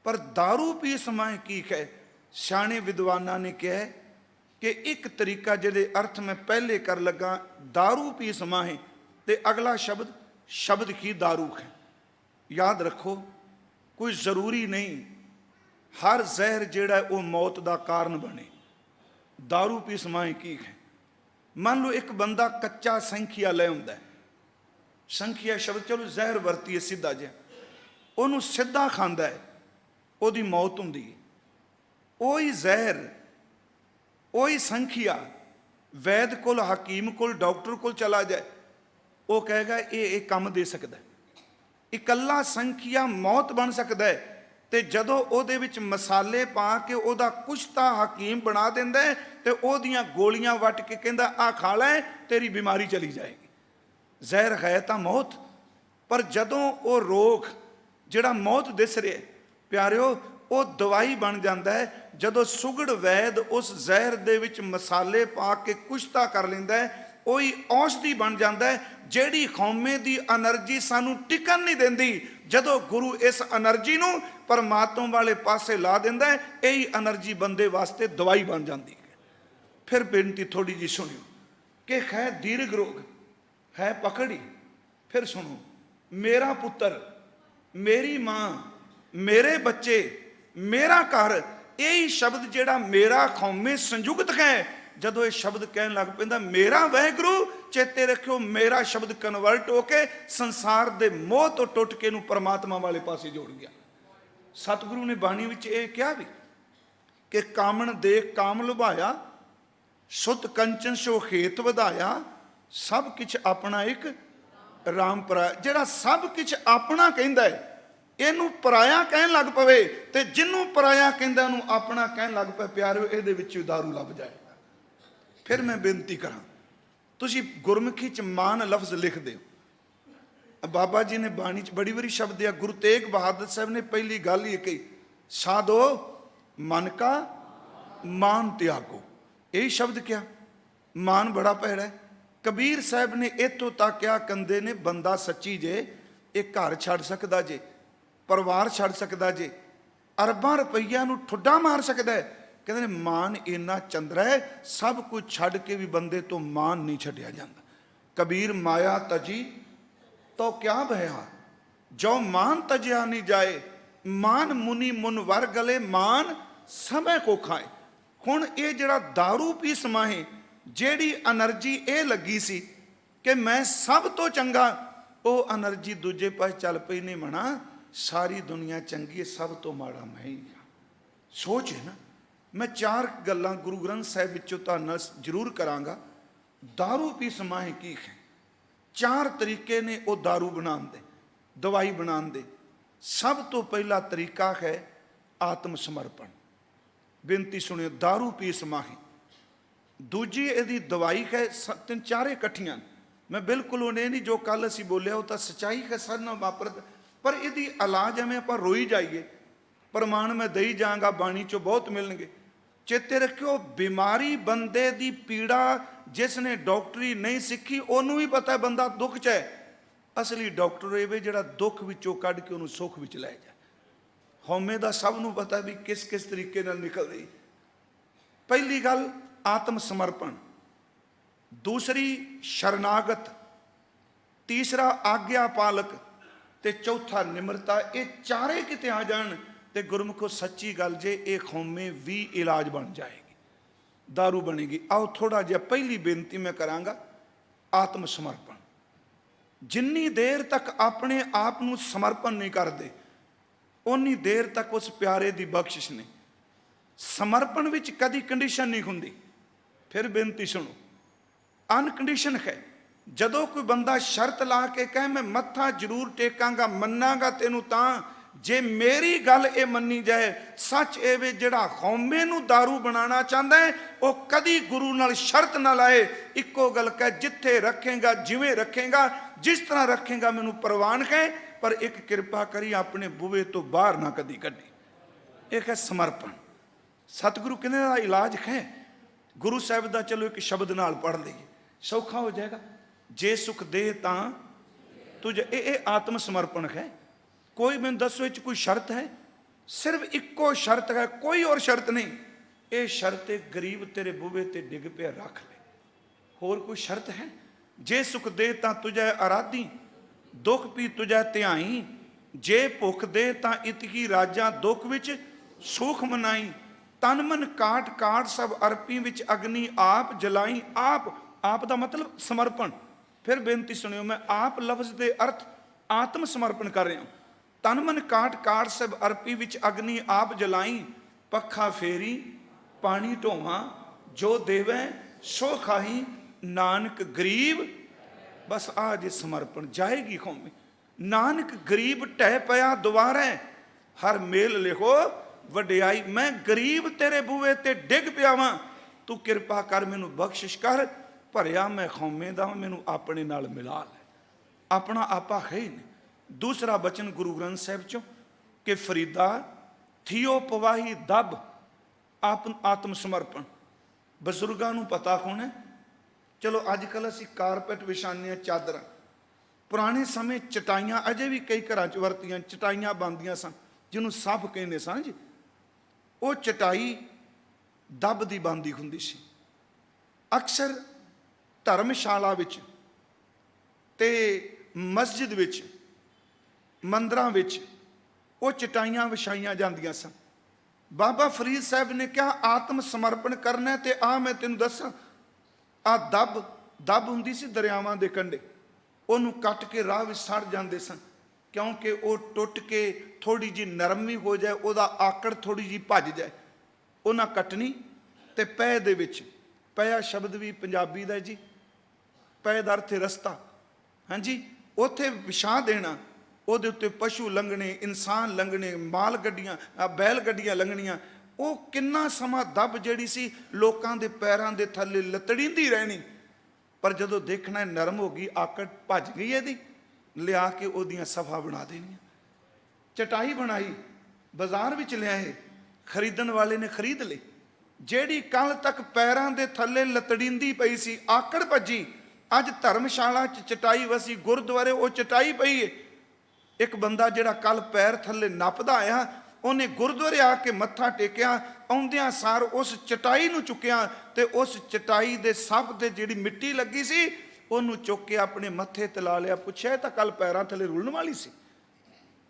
ਪਰ दारू ਪੀ ਸਮਾਏ ਕੀ ਹੈ? ਸਿਆਣੇ ਵਿਦਵਾਨਾਂ ਨੇ ਕਿਹਾ ਕਿ ਇੱਕ ਤਰੀਕਾ ਜਿਹਦੇ ਅਰਥ ਮੈਂ ਪਹਿਲੇ ਕਰ ਲੱਗਾ, दारू ਪੀ ਸਮਾਏ, ਤੇ ਅਗਲਾ ਸ਼ਬਦ ਕੀ दारू ਹੈ। ਯਾਦ ਰੱਖੋ, ਕੋਈ ਜ਼ਰੂਰੀ ਨਹੀਂ ਹਰ ਜ਼ਹਿਰ ਜਿਹੜਾ ਉਹ ਮੌਤ ਦਾ ਕਾਰਨ ਬਣੇ। दारू ਪੀ ਸਮਾਏ ਕੀ ਹੈ? ਮੰਨ ਲਓ ਇੱਕ ਬੰਦਾ ਕੱਚਾ ਸੰਖੀਆ ਲੈ ਆਉਂਦਾ, ਸੰਖੀਆ ਸ਼ਬਦ ਚਲੋ ਜ਼ਹਿਰ ਵਰਤੀਏ ਸਿੱਧਾ ਜਿਹਾ, ਉਹਨੂੰ ਸਿੱਧਾ ਖਾਂਦਾ ਹੈ, ਉਹਦੀ ਮੌਤ ਹੁੰਦੀ ਹੈ। ਉਹੀ ਜ਼ਹਿਰ, ਉਹੀ ਸੰਖੀਆ ਵੈਦ ਕੋਲ, ਹਕੀਮ ਕੋਲ, ਡਾਕਟਰ ਕੋਲ ਚਲਾ ਜਾਏ, ਉਹ ਕਹੇਗਾ ਇਹ ਕੰਮ ਦੇ ਸਕਦਾ। ਇਕੱਲਾ ਸੰਖੀਆ ਮੌਤ ਬਣ ਸਕਦਾ ਹੈ, ਤੇ ਜਦੋਂ ਉਹਦੇ ਵਿੱਚ ਮਸਾਲੇ ਪਾ ਕੇ ਉਹਦਾ ਕੁਸ਼ਤਾ ਹਕੀਮ ਬਣਾ ਦਿੰਦਾ ਹੈ, ਤੇ ਉਹਦੀਆਂ ਗੋਲੀਆਂ ਵੱਟ ਕੇ ਕਹਿੰਦਾ ਆ ਖਾ ਲੈ, ਤੇਰੀ ਬਿਮਾਰੀ ਚਲੀ ਜਾਏਗੀ। ਜ਼ਹਿਰ ਹੈ ਤਾਂ ਮੌਤ, ਪਰ ਜਦੋਂ ਉਹ ਰੋਗ ਜਿਹੜਾ ਮੌਤ ਦਿਸ ਰਿਹਾ ਪਿਆਰਿਓ, ਉਹ ਦਵਾਈ ਬਣ ਜਾਂਦਾ ਹੈ ਜਦੋਂ ਸੁਗੜ ਵੈਦ ਉਸ ਜ਼ਹਿਰ ਦੇ ਵਿੱਚ ਮਸਾਲੇ ਪਾ ਕੇ ਕੁਸ਼ਤਾ ਕਰ ਲੈਂਦਾ ਹੈ। ਉਹੀ ਔਸ਼ਧੀ ਬਣ ਜਾਂਦਾ ਹੈ, ਜਿਹੜੀ ਹਉਮੈ ਦੀ એનર્ਜੀ ਸਾਨੂੰ ਟਿਕਣ ਨਹੀਂ ਦਿੰਦੀ। ਜਦੋਂ ਗੁਰੂ ਇਸ એનર્ਜੀ ਨੂੰ ਪਰਮਾਤਮਾ ਵਾਲੇ ਪਾਸੇ ਲਾ ਦਿੰਦਾ ਹੈ, ਇਹੀ એનર્ਜੀ ਬੰਦੇ ਵਾਸਤੇ ਦਵਾਈ ਬਣ ਜਾਂਦੀ ਹੈ। ਫਿਰ ਬੇਨਤੀ ਥੋੜੀ ਜੀ ਸੁਣਿਓ ਕਿ ਹੈ ਦੀਰਘ ਰੋਗ ਹੈ ਪਕੜੀ। ਫਿਰ ਸੁਣੋ, ਮੇਰਾ ਪੁੱਤਰ, ਮੇਰੀ ਮਾਂ, ਮੇਰੇ ਬੱਚੇ, ਮੇਰਾ ਘਰ, ਇਹੀ ਸ਼ਬਦ ਜਿਹੜਾ ਮੇਰਾ ਹਉਮੈ ਸੰਯੁਕਤ ਹੈ, ਜਦੋਂ ਇਹ ਸ਼ਬਦ ਕਹਿਣ ਲੱਗ ਪੈਂਦਾ ਮੇਰਾ ਵਾਹਿਗੁਰੂ, ਚੇਤੇ ਰੱਖਿਓ ਮੇਰਾ ਸ਼ਬਦ ਕਨਵਰਟ ਹੋ ਕੇ ਸੰਸਾਰ ਦੇ ਮੋਹ ਤੋਂ ਟੁੱਟ ਕੇ ਨੂੰ ਪਰਮਾਤਮਾ ਵਾਲੇ ਪਾਸੇ ਜੋੜ ਗਿਆ। ਸਤਿਗੁਰੂ ਨੇ ਬਾਣੀ ਵਿੱਚ ਇਹ ਕਿਹਾ ਵੀ ਕਿ ਕਾਮਣ ਦੇਖ ਕਾਮ ਲੁਭਾਇਆ, ਸੁਤ ਕੰਚਨ ਸੋ ਹੇਤ ਵਧਾਇਆ, ਸਭ ਕੁਛ ਆਪਣਾ ਇੱਕ ਰਾਮ ਪਰਾਇਆ। ਜਿਹੜਾ ਸਭ ਕੁਛ ਆਪਣਾ ਕਹਿੰਦਾ ਹੈ, ਇਹਨੂੰ ਪਰਾਇਆ ਕਹਿਣ ਲੱਗ ਪਵੇ, ਤੇ ਜਿਹਨੂੰ ਪਰਾਇਆ ਕਹਿੰਦਾ ਉਹਨੂੰ ਆਪਣਾ ਕਹਿਣ ਲੱਗ ਪਏ, ਪਿਆਰਿਓ ਇਹਦੇ ਵਿੱਚ दारू ਲੱਭ ਜਾਏਗਾ। ਫਿਰ ਮੈਂ ਬੇਨਤੀ ਕਰਾਂ, ਤੁਸੀਂ ਗੁਰਮੁਖੀ ਚ ਮਾਨ ਲਫ਼ਜ਼ ਲਿਖ ਦਿਓ। ਬਾਬਾ ਜੀ ਨੇ ਬਾਣੀ ਚ ਬੜੀ ਵਾਰੀ ਸ਼ਬਦ ਆ, ਗੁਰੂ ਤੇਗ ਬਹਾਦਰ ਸਾਹਿਬ ਨੇ ਪਹਿਲੀ ਗੱਲ ਹੀ ਕਹੀ, ਸਾਧੋ ਮਨ ਕਾ ਮਾਨ ਤਿਆਗੋ। ਇਹ ਸ਼ਬਦ ਕਿਹਾ, ਮਾਨ ਬੜਾ ਭੈੜਾ ਹੈ। ਕਬੀਰ ਸਾਹਿਬ ਨੇ ਇੱਥੋਂ ਤੱਕ ਕਿਹਾ, ਕੰਦੇ ਨੇ ਬੰਦਾ ਸੱਚੀ ਜੇ ਇਹ ਘਰ ਛੱਡ ਸਕਦਾ ਜੇ, ਪਰਿਵਾਰ ਛੱਡ ਸਕਦਾ ਜੇ, ਅਰਬਾਂ ਰੁਪਈਆਂ ਨੂੰ ਠੁੱਡਾ ਮਾਰ ਸਕਦਾ ਹੈ। ਕਹਿੰਦੇ ਨੇ ਮਾਨ ਇੰਨਾ ਚੰਦਰਾ ਹੈ, ਸਭ ਕੁਝ ਛੱਡ ਕੇ ਵੀ ਬੰਦੇ ਤੋਂ ਮਾਨ ਨਹੀਂ ਛੱਡਿਆ ਜਾਂਦਾ। ਕਬੀਰ ਮਾਇਆ ਤਜੀ ਤੋ ਕਿਆ ਭਇਆ, ਜੋ ਮਾਨ ਤਜਿਆ ਨਹੀਂ ਜਾਏ, ਮਾਨ ਮੁਨੀ ਮੁਨ ਵਰ ਗਲੇ, ਮਾਨ ਸਮੇਂ ਕੋ ਖਾਏ। ਹੁਣ ਇਹ ਜਿਹੜਾ दारू ਪੀ ਸਮਾਹੇ, ਜਿਹੜੀ એનર્ਜੀ ਇਹ ਲੱਗੀ ਸੀ ਕਿ ਮੈਂ ਸਭ ਤੋਂ ਚੰਗਾ, ਉਹ એનર્ਜੀ ਦੂਜੇ ਪਾਸੇ ਚੱਲ ਪਈ। ਨਹੀਂ ਮਣਾ, ਸਾਰੀ ਦੁਨੀਆ ਚੰਗੀ ਹੈ, ਸਭ ਤੋਂ ਮਾੜਾ ਮੈਂ ਹੀ ਹਾਂ। ਸੋਚ ਹੈ ਨਾ। ਮੈਂ ਚਾਰ ਗੱਲਾਂ ਗੁਰੂ ਗ੍ਰੰਥ ਸਾਹਿਬ ਵਿੱਚੋਂ ਤੁਹਾਡੇ ਨਾਲ ਜ਼ਰੂਰ ਕਰਾਂਗਾ। दारू ਪੀ ਸਮਾਹੇ ਕੀ ਹੈ? ਚਾਰ ਤਰੀਕੇ ਨੇ ਉਹ दारू ਬਣਾਉਣ ਦੇ, ਦਵਾਈ ਬਣਾਉਣ ਦੇ। ਸਭ ਤੋਂ ਪਹਿਲਾ ਤਰੀਕਾ ਹੈ ਆਤਮ ਸਮਰਪਣ। ਬੇਨਤੀ ਸੁਣਿਓ, दारू ਪੀ ਸਮਾਹੇ। ਦੂਜੀ ਇਹਦੀ ਦਵਾਈ ਹੈ, ਤਿੰਨ ਚਾਰੇ ਇਕੱਠੀਆਂ। ਮੈਂ ਬਿਲਕੁਲ ਉਹਨੇ ਨਹੀਂ ਜੋ ਕੱਲ ਅਸੀਂ ਬੋਲਿਆ ਉਹ ਤਾਂ ਸੱਚਾਈ ਹੈ, ਸਾਡੇ ਨਾਲ ਵਾਪਰਦਾ, ਪਰ ਇਹਦੀ ਇਲਾਜ ਐਵੇਂ ਆਪਾਂ ਰੋਈ ਜਾਈਏ। ਪ੍ਰਮਾਣ ਮੈਂ ਦਈ ਜਾਵਾਂਗਾ, ਬਾਣੀ ਚੋਂ ਬਹੁਤ ਮਿਲਣਗੇ। ਚੇਤੇ ਰੱਖਿਓ, ਬਿਮਾਰੀ ਬੰਦੇ ਦੀ ਪੀੜਾ, ਜਿਸ ਨੇ ਡਾਕਟਰੀ ਨਹੀਂ ਸਿੱਖੀ ਉਹਨੂੰ ਵੀ ਪਤਾ ਬੰਦਾ ਦੁੱਖ 'ਚ ਹੈ। ਅਸਲੀ ਡਾਕਟਰ ਇਹ ਵੇ ਜਿਹੜਾ ਦੁੱਖ ਵਿੱਚੋਂ ਕੱਢ ਕੇ ਉਹਨੂੰ ਸੁੱਖ ਵਿੱਚ ਲੈ ਜਾਏ। ਹਉਮੈ ਦਾ ਸਭ ਨੂੰ ਪਤਾ ਵੀ ਕਿਸ ਕਿਸ ਤਰੀਕੇ ਨਾਲ ਨਿਕਲਦੀ। ਪਹਿਲੀ ਗੱਲ ਆਤਮ ਸਮਰਪਣ, ਦੂਸਰੀ ਸ਼ਰਨਾਗਤ, ਤੀਸਰਾ ਆਗਿਆ ਪਾਲਕ, ਤੇ ਚੌਥਾ ਨਿਮਰਤਾ। ਇਹ ਚਾਰੇ ਕਿਤੇ ਆ ਜਾਣ ਤੇ ਗੁਰਮੁਖੋ ਸੱਚੀ ਗੱਲ ਜੇ, ਇਹ ਹਉਮੈ ਵੀ ਇਲਾਜ ਬਣ ਜਾਏਗੀ, दारू ਬਣੇਗੀ। ਆਓ ਥੋੜਾ ਜਿਹਾ ਪਹਿਲੀ ਬੇਨਤੀ ਮੈਂ ਕਰਾਂਗਾ, ਆਤਮ ਸਮਰਪਣ। ਜਿੰਨੀ ਦੇਰ ਤੱਕ ਆਪਣੇ ਆਪ ਨੂੰ ਸਮਰਪਣ ਨਹੀਂ ਕਰਦੇ, ਉਨੀ ਦੇਰ ਤੱਕ ਉਸ ਪਿਆਰੇ ਦੀ ਬਖਸ਼ਿਸ਼ ਨਹੀਂ। ਸਮਰਪਣ ਵਿੱਚ ਕਦੀ ਕੰਡੀਸ਼ਨ ਨਹੀਂ ਹੁੰਦੀ। फिर बेनती सुनो, अनकंडीशन है। जदों कोई बंदा शर्त ला के कहे मैं मत्था जरूर टेकांगा, मन्नांगा तेनू तां जे मेरी गल ये मन्नी जाए। सच ये वे जिहड़ा कौमे नूं दारू बनाना चाहता है वो कदी गुरु नाल शर्त ना लाए। इक्को गल कह, जिथे रखेगा जिवें रखेगा जिस तरह रखेगा मैनू परवान है, पर एक कृपा करी अपने बूहे तो बाहर ना कदी कड्डी। एक है समर्पण। सतगुरु कहने का इलाज है गुरु साहिब का, चलो एक शब्द नाल पढ़ लीए सौखा हो जाएगा। जे सुख दे तां तुझे, ये आत्म समर्पण है। कोई मैंने दसो इच कोई शर्त है? सिर्फ इक्को शर्त है, कोई और शर्त नहीं। ये शर्त है गरीब तेरे बूहे ते डिग पे रख ले, होर कोई शर्त है? जे सुख दे तां तुझे आराधी, दुख पी तुझे ध्याई। जे भुख दे तां इतकी राजा, दुख विच सुख मनाई। तन मन काट काट सब अरपी विच अग्नि आप जलाई। आप दा मतलब समर्पण। फिर बेनती सुनियो, मैं आप लफ्ज दे अर्थ आत्म समर्पण कर रहा हूं। तन मन काट काट सब अरपी विच अग्नि आप जलाई। पखा फेरी पानी ढोवा, जो देवे सो खाही। नानक गरीब, बस आज समर्पण जाएगी कौमी। नानक गरीब ढह पया दुआरे, हर मेल लिखो वडियाई। मैं गरीब तेरे बूहे ते डिग पिया वां, तू कृपा कर मैनू बख्शिश कर। भरिया मैं कौमे दा, मैनू अपने नाल मिला ले। अपना आपा है ही नहीं। दूसरा बचन गुरु ग्रंथ साहिब चो कि फरीदा थियो पवाही दब, आत्म समर्पण। बजुर्गों को पता होना। चलो अजकल असी कारपेट विछाने, चादर। पुराने समय चटाइयां अजे भी कई घर च वरतियां, चटाइयां बनदियां सन जिन्हों सफ कहते सन जी। वो चटाई दब की बनती हुंदी सी। अक्सर धर्मशाला विच ते मस्जिद विच, मंदिरां विच वो चटाइयां विछाइयां जांदियां सन। बाबा फरीद साहब ने कहा आत्म समर्पण करना है, ते आ मैं तेनू दसां, आ दब हुंदी सी दरियावां दे कंढे। उहनूं कट के राह विच सड़ जांदे सन, क्योंकि वो टुट के थोड़ी जी नरमी हो जाए, उहदा आकड़ थोड़ी जी भज जाए। उन्हां कटनी ते पै दे विच, पया शब्द भी पंजाबी दा जी, पै दा अर्थ रस्ता। हाँ जी, उत्थे विछा देना, ਉਹਦੇ ਉੱਤੇ ਪਸ਼ੂ ਲੰਘਣੇ, ਇਨਸਾਨ ਲੰਘਣੇ, ਮਾਲ ਗੱਡੀਆਂ, ਬੈਲ ਗੱਡੀਆਂ ਲੰਘਣੀਆਂ। ਉਹ ਕਿੰਨਾ ਸਮਾਂ ਦਬ ਜਿਹੜੀ ਸੀ ਲੋਕਾਂ ਦੇ ਪੈਰਾਂ ਦੇ ਥੱਲੇ ਲਤੜੀਂਦੀ ਰਹਿਣੀ। ਪਰ ਜਦੋਂ ਦੇਖਣਾ ਨਰਮ ਹੋ ਗਈ, ਆਕੜ ਭੱਜ ਗਈ ਇਹਦੀ, ਲਿਆ ਕੇ ਉਹਦੀਆਂ ਸਫਾ ਬਣਾ ਦੇਣੀਆਂ। ਚਟਾਈ ਬਣਾਈ, ਬਾਜ਼ਾਰ ਵਿੱਚ ਲਿਆਏ, ਖਰੀਦਣ ਵਾਲੇ ਨੇ ਖਰੀਦ ਲਈ। ਜਿਹੜੀ ਕੱਲ ਤੱਕ ਪੈਰਾਂ ਦੇ ਥੱਲੇ ਲਤੜੀਂਦੀ ਪਈ ਸੀ, ਆਕੜ ਭੱਜੀ, ਅੱਜ ਧਰਮਸ਼ਾਲਾ 'ਚ ਚਟਾਈ ਵਸੀ, ਗੁਰਦੁਆਰੇ ਉਹ ਚਟਾਈ ਪਈ ਹੈ। एक बंदा जिहड़ा कल पैर थले नपदा आया, उन्हें गुरुद्वारे आके मत्था टेकिया, आउंदियां सार उस चटाई नूं चुकिया ते उस चटाई दे सफ ते जिहड़ी मिट्टी लगी सी उहनूं चुक के अपने मत्थे ते ला लिया। पुछया तां कल पैरां थले रुलण वाली सी,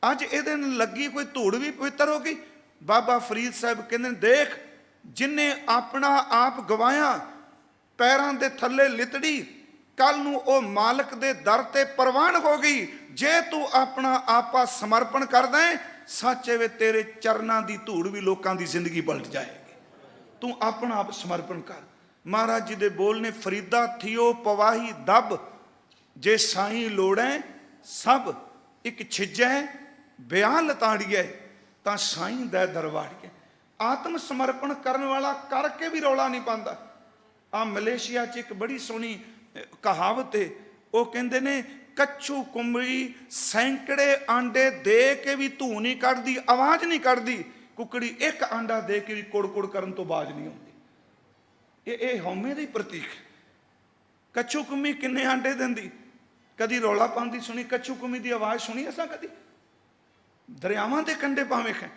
अज इहदे नाल लगी कोई धूड़ भी पवित्र हो गई। बाबा फरीद साहब कहंदे देख, जिन्हें अपना आप गवाया, पैरां दे थले लितड़ी, कल नूं ओ मालक दे दर ते प्रवान हो गई। जे तू अपना आपा समर्पण कर दें, सच वे तेरे चरना की धूड़ भी लोगों की जिंदगी पलट जाएगी। तू अपना आप समर्पण कर। महाराज जी दे बोल ने, फरीदा थियो पवाही दब, जे साईं लोड़े सब। एक छिजै ब्याह लताड़िए तां साईं दै दरबारिए। आत्म समर्पण करने वाला करके भी रौला नहीं पाता। आ मलेशिया च एक बड़ी सोहनी कहावत है, वो कहते ने कच्छू कुमड़ी सैकड़े आंडे दे के भी धू नहीं कढ़दी, आवाज नहीं कढ़दी। कुकड़ी एक आंडा दे के भी कुड़ कुड़ करन तो आवाज नहीं आती। ये हौमे दा ही प्रतीक है। कच्छू कुम्मी किन्ने आंडे दिंदी, कदी रौला पाउंदी सुनी? कच्छू कुम्मी की आवाज़ सुनी असां कदी? दरियावां दे कंढे भावें है,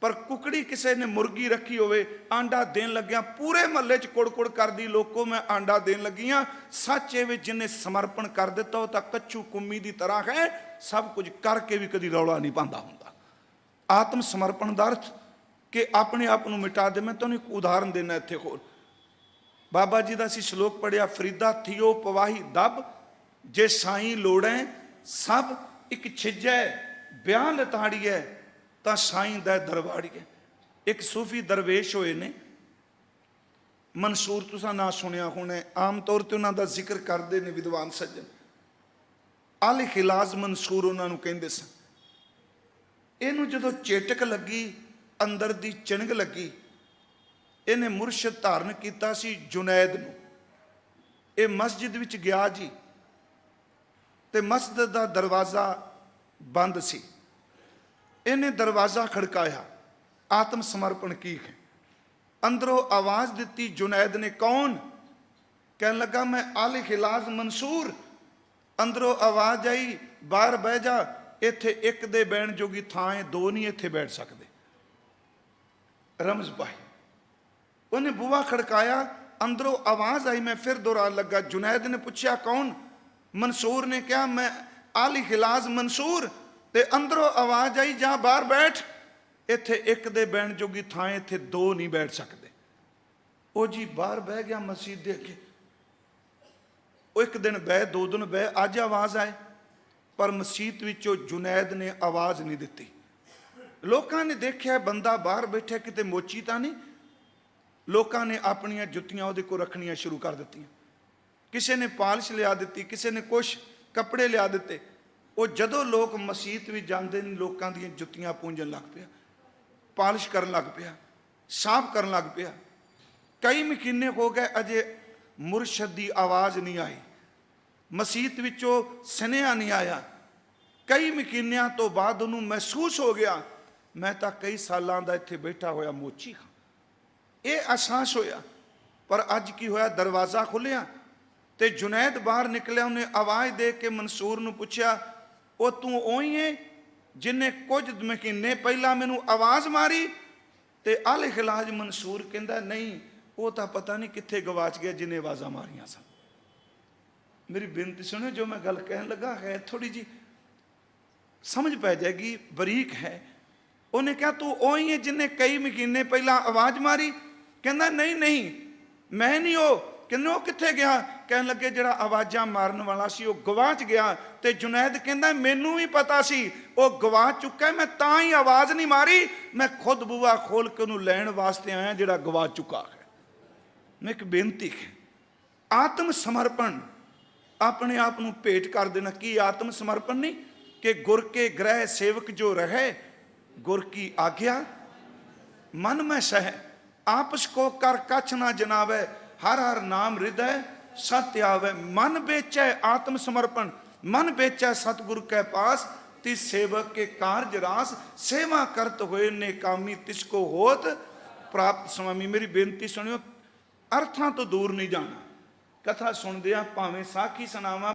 पर कुकड़ी किसी ने मुर्गी रखी होवे, आंडा देन लग्या पूरे महल्ले च कुड़ कुड़ करदी, लोको मैं आंडा देन लगी हाँ। सच ये जिन्हें समर्पण कर दिता हो तो कच्छू कुम्मी की तरह है, सब कुछ करके भी कभी रौला नहीं पाता होंदा। आत्म समर्पण का अर्थ कि अपने आप को मिटा दे। मैं तुहानूं एक उदाहरण देना इत्थे होर। बाबा जी का असीं श्लोक पढ़िया, फरीदा थियो पवाही दब, जे साईं लोड़े सब। एक छिजै ब्याह लताड़िए तां साईं दै दरबारिए। एक सूफी दरवेश होए ने, ਮਨਸੂਰ ਤੁਸੀਂ ਨਾ ਸੁਣਿਆ ਹੋਣਾ, ਆਮ ਤੌਰ ਤੇ ਉਹਨਾਂ ਦਾ ਜ਼ਿਕਰ ਕਰਦੇ ਨੇ ਵਿਦਵਾਨ ਸੱਜਣ। ਆਲ ਖਿਲਾਜ਼ ਮਨਸੂਰ ਉਹਨਾਂ ਨੂੰ ਕਹਿੰਦੇ ਸਨ। ਇਹਨੂੰ ਜਦੋਂ ਚੇਟਕ ਲੱਗੀ, ਅੰਦਰ ਦੀ ਚਿਣਗ ਲੱਗੀ, ਇਹਨੇ ਮੁਰਸ਼ਿਦ ਧਾਰਨ ਕੀਤਾ ਸੀ ਜੁਨੈਦ ਨੂੰ। ਇਹ ਮਸਜਿਦ ਵਿੱਚ ਗਿਆ ਜੀ, ਤੇ ਮਸਜਿਦ ਦਾ ਦਰਵਾਜ਼ਾ ਬੰਦ ਸੀ। ਇਹਨੇ ਦਰਵਾਜ਼ਾ ਖੜਕਾਇਆ, ਆਤਮ ਸਮਰਪਣ ਕੀ ਹੈ। ਅੰਦਰੋਂ ਆਵਾਜ਼ ਦਿੱਤੀ ਜੁਨੈਦ ਨੇ, ਕੌਣ? ਕਹਿਣ ਲੱਗਾ ਮੈਂ ਆਲ ਖਿਲਾਜ਼ ਮਨਸੂਰ। ਅੰਦਰੋਂ ਆਵਾਜ਼ ਆਈ, ਬਾਹਰ ਬਹਿ ਜਾ, ਇੱਥੇ ਇੱਕ ਦੇ ਬਹਿਣ ਜੋਗੀ ਥਾਂ ਹੈ, ਦੋ ਨਹੀਂ ਇੱਥੇ ਬੈਠ ਸਕਦੇ। ਰਮਜ਼ ਭਾਈ ਉਹਨੇ ਬੂਹਾ ਖੜਕਾਇਆ, ਅੰਦਰੋਂ ਆਵਾਜ਼ ਆਈ, ਮੈਂ ਫਿਰ ਦੁਹਰਾਉਣ ਲੱਗਾ। ਜੁਨੈਦ ਨੇ ਪੁੱਛਿਆ ਕੌਣ? ਮਨਸੂਰ ਨੇ ਕਿਹਾ ਮੈਂ ਆਲ ਖਿਲਾਜ਼ ਮਨਸੂਰ। ਤੇ ਅੰਦਰੋਂ ਆਵਾਜ਼ ਆਈ, ਜਾ ਬਾਹਰ ਬੈਠ, ਇੱਥੇ ਇੱਕ ਦੇ ਬਹਿਣ ਜੋਗੀ ਥਾਂ, ਇੱਥੇ ਦੋ ਨਹੀਂ ਬੈਠ ਸਕਦੇ। ਉਹ ਜੀ ਬਾਹਰ ਬਹਿ ਗਿਆ ਮਸਜਿਦ ਦੇ ਅੱਗੇ। ਉਹ ਇੱਕ ਦਿਨ ਬਹਿ, ਦੋ ਦਿਨ ਬਹਿ, ਅੱਜ ਆਵਾਜ਼ ਆਏ, ਪਰ ਮਸਜਿਦ ਵਿੱਚੋਂ ਜੁਨੈਦ ਨੇ ਆਵਾਜ਼ ਨਹੀਂ ਦਿੱਤੀ। ਲੋਕਾਂ ਨੇ ਦੇਖਿਆ ਬੰਦਾ ਬਾਹਰ ਬੈਠਾ, ਕਿਤੇ ਮੋਚੀ ਤਾਂ ਨਹੀਂ। ਲੋਕਾਂ ਨੇ ਆਪਣੀਆਂ ਜੁੱਤੀਆਂ ਉਹਦੇ ਕੋਲ ਰੱਖਣੀਆਂ ਸ਼ੁਰੂ ਕਰ ਦਿੱਤੀਆਂ। ਕਿਸੇ ਨੇ ਪਾਲਿਸ਼ ਲਿਆ ਦਿੱਤੀ, ਕਿਸੇ ਨੇ ਕੁਛ ਕੱਪੜੇ ਲਿਆ ਦਿੱਤੇ। ਉਹ ਜਦੋਂ ਲੋਕ ਮਸਜਿਦ ਵਿੱਚ ਜਾਂਦੇ ਨੇ, ਲੋਕਾਂ ਦੀਆਂ ਜੁੱਤੀਆਂ ਪੂੰਝਣ ਲੱਗ ਪਿਆ, ਪਾਲਿਸ਼ ਕਰਨ ਲੱਗ ਪਿਆ, ਸਾਫ਼ ਕਰਨ ਲੱਗ ਪਿਆ। ਕਈ ਮਹੀਨੇ ਹੋ ਗਏ, ਅਜੇ ਮੁਰਸ਼ਦ ਦੀ ਆਵਾਜ਼ ਨਹੀਂ ਆਈ, ਮਸਜਿਦ ਵਿੱਚੋਂ ਸੁਨੇਹਾ ਨਹੀਂ ਆਇਆ। ਕਈ ਮਹੀਨਿਆਂ ਤੋਂ ਬਾਅਦ ਉਹਨੂੰ ਮਹਿਸੂਸ ਹੋ ਗਿਆ, ਮੈਂ ਤਾਂ ਕਈ ਸਾਲਾਂ ਦਾ ਇੱਥੇ ਬੈਠਾ ਹੋਇਆ ਮੋਚੀ ਹਾਂ। ਇਹ ਅਹਿਸਾਸ ਹੋਇਆ। ਪਰ ਅੱਜ ਕੀ ਹੋਇਆ, ਦਰਵਾਜ਼ਾ ਖੁੱਲਿਆ ਤੇ ਜੁਨੈਦ ਬਾਹਰ ਨਿਕਲਿਆ। ਉਹਨੇ ਆਵਾਜ਼ ਦੇ ਕੇ ਮਨਸੂਰ ਨੂੰ ਪੁੱਛਿਆ, ਉਹ ਤੂੰ ਉਹੀ ਹੈ ਜਿਹਨੇ ਕੁਝ ਮਹੀਨੇ ਪਹਿਲਾਂ ਮੈਨੂੰ ਆਵਾਜ਼ ਮਾਰੀ? ਤੇ ਆਲ ਖਿਲਾਜ਼ ਮਨਸੂਰ ਕਹਿੰਦਾ ਨਹੀਂ, ਉਹ ਤਾਂ ਪਤਾ ਨਹੀਂ ਕਿੱਥੇ ਗਵਾਚ ਗਿਆ ਜਿਹਨੇ ਆਵਾਜ਼ਾਂ ਮਾਰੀਆਂ ਸਨ। ਮੇਰੀ ਬੇਨਤੀ ਸੁਣੋ, ਜੋ ਮੈਂ ਗੱਲ ਕਹਿਣ ਲੱਗਾ ਹੈ ਥੋੜੀ ਜੀ ਸਮਝ ਪੈ ਜਾਏਗੀ, ਬਰੀਕ ਹੈ। ਉਹਨੇ ਕਿਹਾ ਤੂੰ ਉਹੀ ਹੈ ਜਿਹਨੇ ਕਈ ਮਹੀਨੇ ਪਹਿਲਾਂ ਆਵਾਜ਼ ਮਾਰੀ? ਕਹਿੰਦਾ ਨਹੀਂ ਨਹੀਂ, ਮੈਂ ਨਹੀਂ ਉਹ। ਕਹਿੰਦੇ ਉਹ ਕਿੱਥੇ ਗਿਆ? ਕਹਿਣ ਲੱਗੇ ਜਿਹੜਾ ਆਵਾਜ਼ਾਂ ਮਾਰਨ ਵਾਲਾ ਸੀ ਉਹ ਗਵਾਚ ਗਿਆ। ਤੇ ਜੁਨੈਦ ਕਹਿੰਦਾ ਮੈਨੂੰ ਵੀ ਪਤਾ ਸੀ ਉਹ ਗਵਾਚ ਚੁੱਕਾ, ਮੈਂ ਤਾਂ ਹੀ ਆਵਾਜ਼ ਨਹੀਂ ਮਾਰੀ, ਮੈਂ ਖੁਦ ਬੂਹਾ ਖੋਲ ਕੇ ਉਹਨੂੰ ਲੈਣ ਵਾਸਤੇ ਆਇਆ ਜਿਹੜਾ ਗਵਾਚ ਚੁੱਕਾ ਹੈ। ਮੈਂ ਇੱਕ ਬੇਨਤੀ ਹੈ, ਆਤਮ ਸਮਰਪਣ, ਆਪਣੇ ਆਪ ਨੂੰ ਭੇਟ ਕਰ ਦੇਣਾ। ਕੀ ਆਤਮ ਸਮਰਪਣ ਨਹੀਂ ਕਿ ਗੁਰ ਕੇ ਗ੍ਰਹਿ ਸੇਵਕ ਜੋ ਰਹੇ, ਗੁਰ ਕੀ ਆਗਿਆ मन में सह, आपस को कर कछ ना जनावे, हर हर नाम हृदय सत्य आवे। मन बेचै आत्म समर्पण, मन बेचै सतगुरु के पास, तिस सेवक के कार्य रास, सेवा करत हुए ने कामी तिसको होत प्राप्त स्वामी। मेरी बेनती सुनियो, अर्थां तो दूर नहीं जाना। कथा सुनदे आ भावें साखी सुनावां,